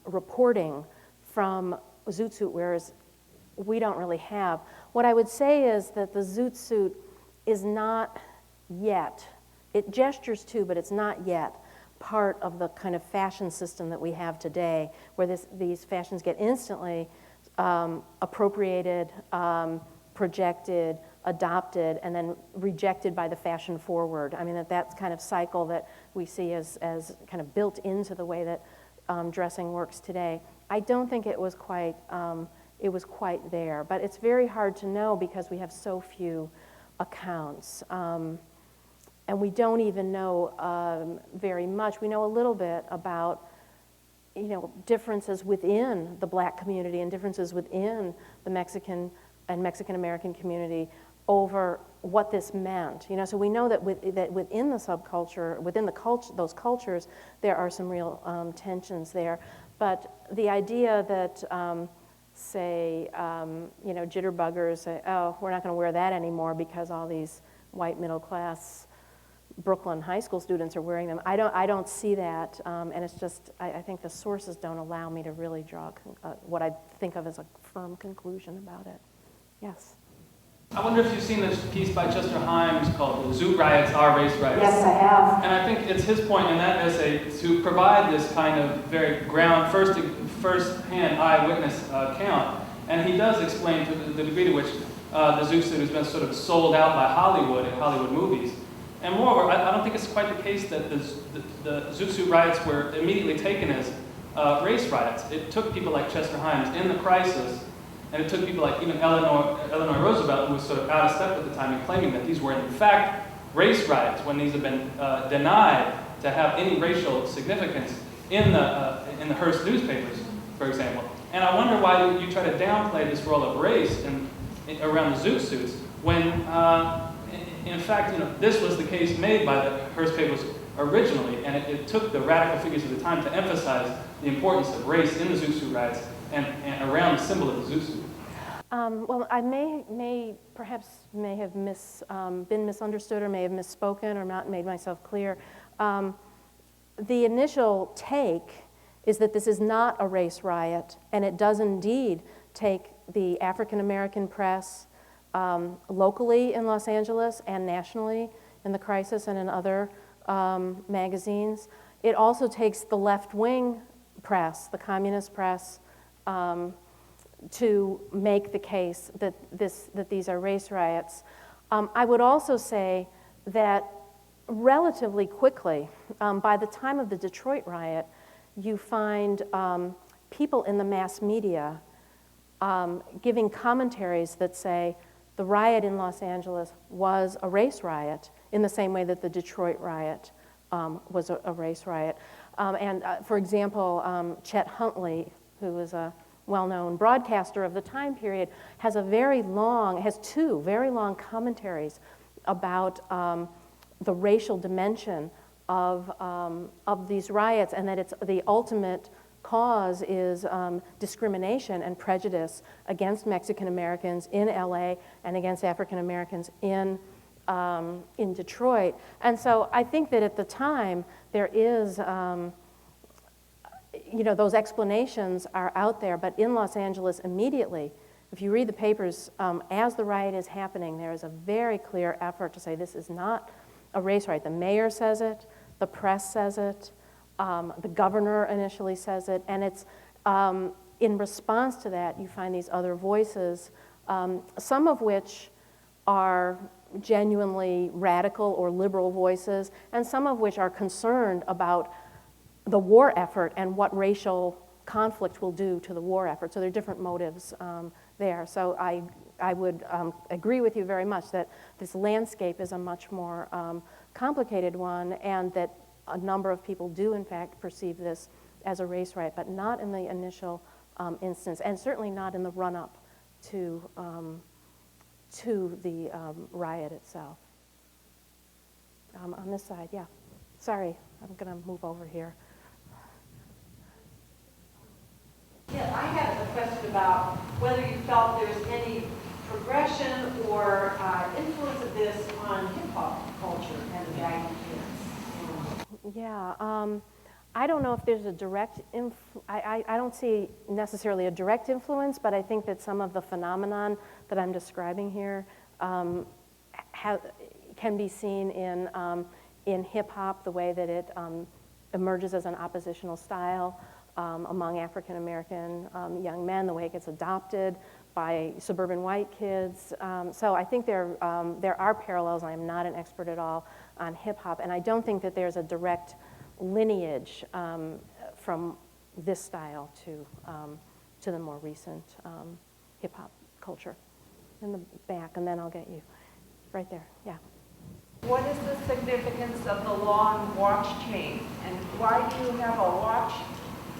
reporting from zoot suit wearers we don't really have. What I would say is that the zoot suit is not yet, it gestures to, but it's not yet part of the kind of fashion system that we have today, where these fashions get instantly appropriated, projected, adopted, and then rejected by the fashion forward. That's kind of cycle that we see as kind of built into the way that dressing works today. I don't think it was quite there, but it's very hard to know because we have so few accounts. And we don't even know very much. We know a little bit about differences within the Black community and differences within the Mexican and Mexican American community over what this meant. So we know that within the subculture, within those cultures, there are some real tensions there. But the idea that, jitterbuggers say, oh, we're not going to wear that anymore because all these white middle class Brooklyn high school students are wearing them. I don't see that, and it's just, I think the sources don't allow me to really draw what I think of as a firm conclusion about it. Yes? I wonder if you've seen this piece by Chester Himes called "The Zoot Riots Are Race Riots." Yes, I have. And I think it's his point in that essay to provide this kind of very first-hand eyewitness account. And he does explain to the degree to which the Zoot Suit has been sort of sold out by Hollywood and Hollywood movies. And moreover, I don't think it's quite the case that the Zoot Suit riots were immediately taken as race riots. It took people like Chester Himes in the crisis, and it took people like even Eleanor Roosevelt, who was sort of out of step at the time, in claiming that these were in fact race riots when these have been denied to have any racial significance in the Hearst newspapers, for example. And I wonder why you try to downplay this role of race around the Zoot Suits when, in fact, this was the case made by the Hearst papers originally, and it took the radical figures of the time to emphasize the importance of race in the Zoot Suit riots and around the symbol of the Zoot Suit. Well, I may have been misunderstood or may have misspoken or not made myself clear. The initial take is that this is not a race riot, and it does indeed take the African American press locally in Los Angeles and nationally in the crisis and in other magazines. It also takes the left-wing press, the communist press, to make the case that these are race riots. I would also say that relatively quickly, by the time of the Detroit riot, you find people in the mass media giving commentaries that say the riot in Los Angeles was a race riot in the same way that the Detroit riot was a race riot. For example, Chet Huntley, who was a well-known broadcaster of the time period, has two very long commentaries about the racial dimension of these riots, and that it's the ultimate cause is discrimination and prejudice against Mexican Americans in LA and against African Americans in Detroit. And so I think that at the time there is, those explanations are out there, but in Los Angeles immediately, if you read the papers, as the riot is happening, there is a very clear effort to say this is not a race riot. The mayor says it, the press says it, the governor initially says it, and it's in response to that you find these other voices, some of which are genuinely radical or liberal voices, and some of which are concerned about the war effort and what racial conflict will do to the war effort. So there are different motives there. So I would agree with you very much that this landscape is a much more complicated one, and that a number of people do in fact perceive this as a race riot, but not in the initial instance, and certainly not in the run-up to the riot itself. On this side, yeah. Sorry, I'm going to move over here. Yeah, I had a question about whether you felt there was any progression or influence of this on hip-hop culture and the drag kids. Yeah, I don't know if there's a direct I don't see necessarily a direct influence, but I think that some of the phenomenon that I'm describing here can be seen in hip-hop, the way that it emerges as an oppositional style among African American young men, the way it gets adopted by suburban white kids. So I think there are parallels. I am not an expert at all on hip-hop, and I don't think that there's a direct lineage from this style to the more recent hip-hop culture. In the back, and then I'll get you. Right there, yeah. What is the significance of the long watch chain? And why do you have a watch?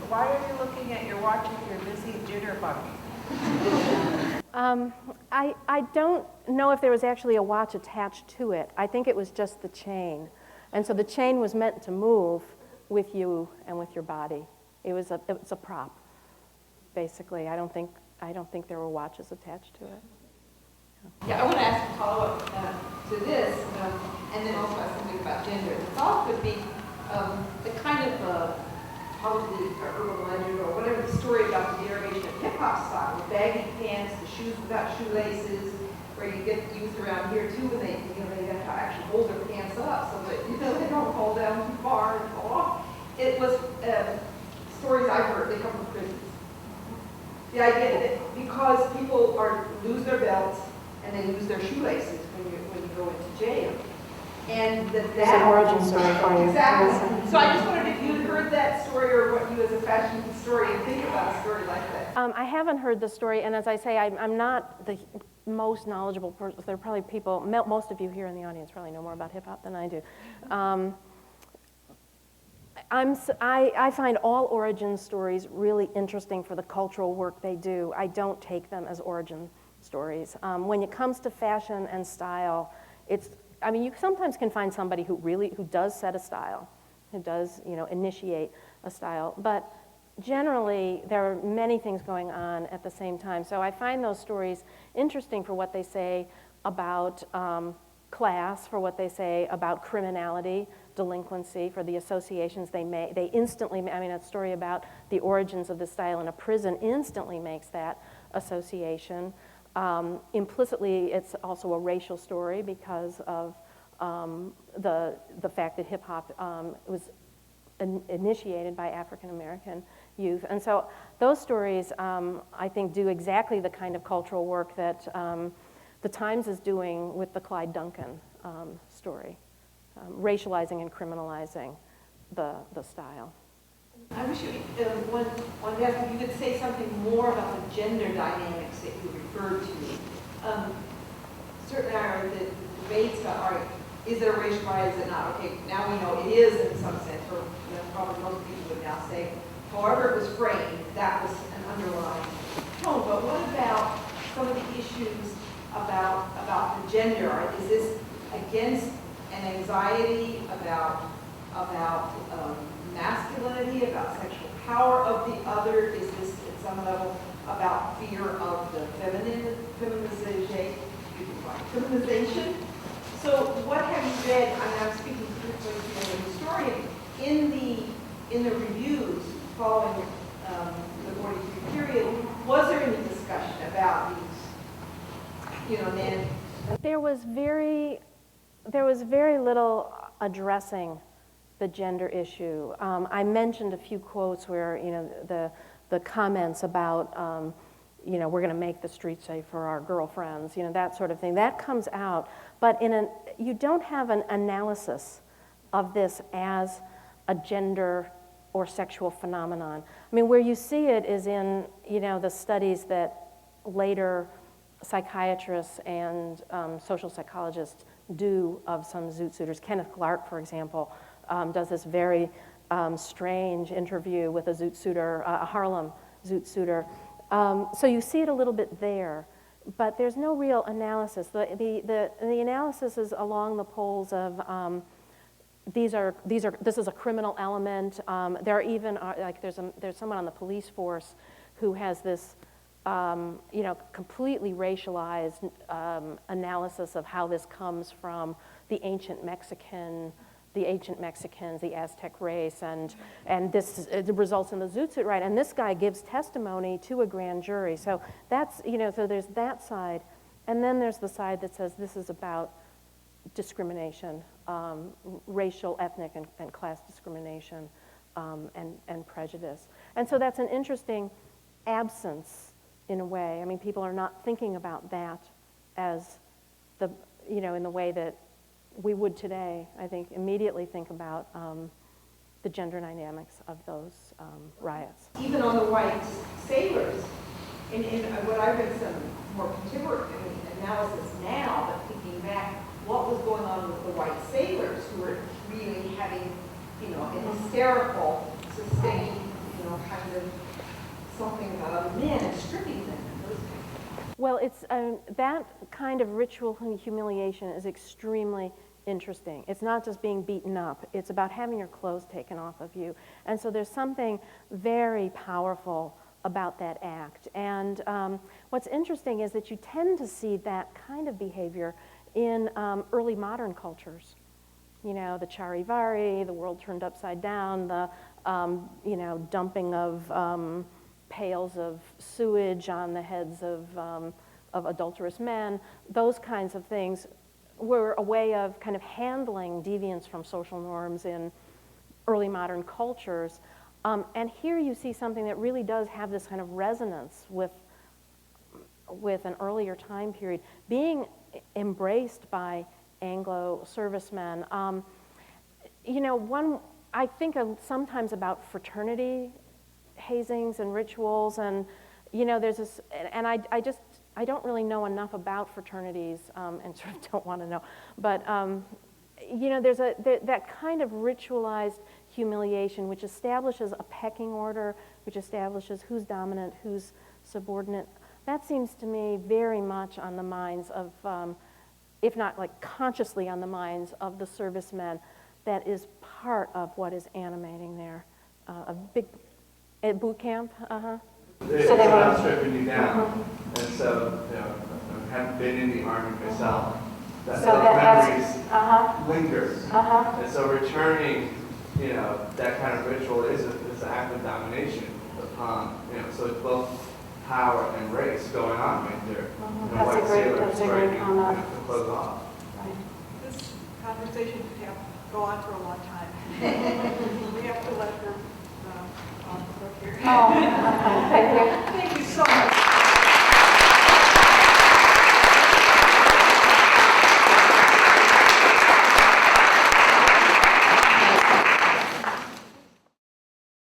Why are you looking at your watch if you're busy jitterbugging? I don't know if there was actually a watch attached to it. I think it was just the chain. And so the chain was meant to move with you and with your body. It was a prop, basically. I don't think there were watches attached to it. Yeah, I want to ask a follow-up to this, and then also has something about gender. The thought could be the kind of probably urban legend or whatever the story about the derivation of hip hop style, with baggy pants, the shoes without shoelaces, where you get used around here too, when they have to actually hold their pants up so that they don't fall down too far and fall off. It was stories I've heard. They come from prisons. The idea that because people lose their belts and they lose their shoelaces when you go into jail. And It's an origin story for you. Exactly. So I just wondered if you'd heard that story or what you as a fashion historian think about a story like that. I haven't heard the story, and as I say, I'm not the most knowledgeable person. There are probably people, most of you here in the audience probably know more about hip hop than I do. I find all origin stories really interesting for the cultural work they do. I don't take them as origin stories. When it comes to fashion and style, you sometimes can find somebody who does set a style, who does, initiate a style, but generally there are many things going on at the same time. So I find those stories interesting for what they say about class, for what they say about criminality, delinquency, for the associations they make. They instantly, a story about the origins of the style in a prison instantly makes that association. Implicitly, it's also a racial story because of the fact that hip hop was initiated by African American youth. And so those stories, I think, do exactly the kind of cultural work that the Times is doing with the Clyde Duncan story, racializing and criminalizing the style. I wish you wanted to ask if you could say something more about the gender dynamics that you referred to. Certainly, the debates about, is it a racial riot, is it not? Okay, now we know it is in some sense, or probably most people would now say, however it was framed, that was an underlying tone. But what about some of the issues about the gender? Is this against an anxiety about masculinity, about sexual power of the other? Is this at some level about fear of the feminization? So what have you read? I'm speaking particularly to a historian. In the reviews following the 43 period, was there any discussion about these, then? There was very little addressing the gender issue. I mentioned a few quotes where, the comments about, we're going to make the streets safe for our girlfriends, that sort of thing. That comes out, but you don't have an analysis of this as a gender or sexual phenomenon. Where you see it is in, the studies that later psychiatrists and social psychologists do of some Zoot Suiters. Kenneth Clark, for example, does this very strange interview with a Zoot Suiter, a Harlem Zoot Suiter. So you see it a little bit there, but there's no real analysis. The analysis is along the poles of this is a criminal element. There are even there's someone on the police force who has this completely racialized analysis of how this comes from the ancient Mexicans, the Aztec race, and this results in the Zoot Suit riot. And this guy gives testimony to a grand jury. So that's, so there's that side. And then there's the side that says this is about discrimination, racial, ethnic, and class discrimination, and prejudice. And so that's an interesting absence in a way. People are not thinking about that as in the way that we would today, I think, immediately think about the gender dynamics of those riots. Even on the white sailors, in what I've read some more contemporary analysis now, but thinking back, what was going on with the white sailors who were really having, an hysterical, sustained, kind of something about other men and stripping them. Well, it's that kind of ritual humiliation is extremely interesting. It's not just being beaten up. It's about having your clothes taken off of you. And so there's something very powerful about that act. And what's interesting is that you tend to see that kind of behavior in early modern cultures. You know, the charivari, the world turned upside down, the, you know, dumping of pails of sewage on the heads of adulterous men, those kinds of things were a way of kind of handling deviance from social norms in early modern cultures. And here you see something that really does have this kind of resonance with an earlier time period, being embraced by Anglo servicemen. You know, I think sometimes about fraternity hazings and rituals, and you know, there's this, and I don't really know enough about fraternities, and sort of don't want to know, but you know, there's that kind of ritualized humiliation which establishes a pecking order, which establishes who's dominant, who's subordinate. That seems to me very much on the minds of, if not like consciously on the minds of the servicemen. That is part of what is animating there. A big, at boot camp, They were stripping you down, and so, you know, I haven't been in the Army myself. Those memories linger. And so returning, you know, that kind of ritual is an act of domination upon, you know, so it's both power and race going on right there. You know, white sailors striking, you know, to close off. Right. This conversation could go on for a long time. We have to let her off the hook here. Oh, thank you.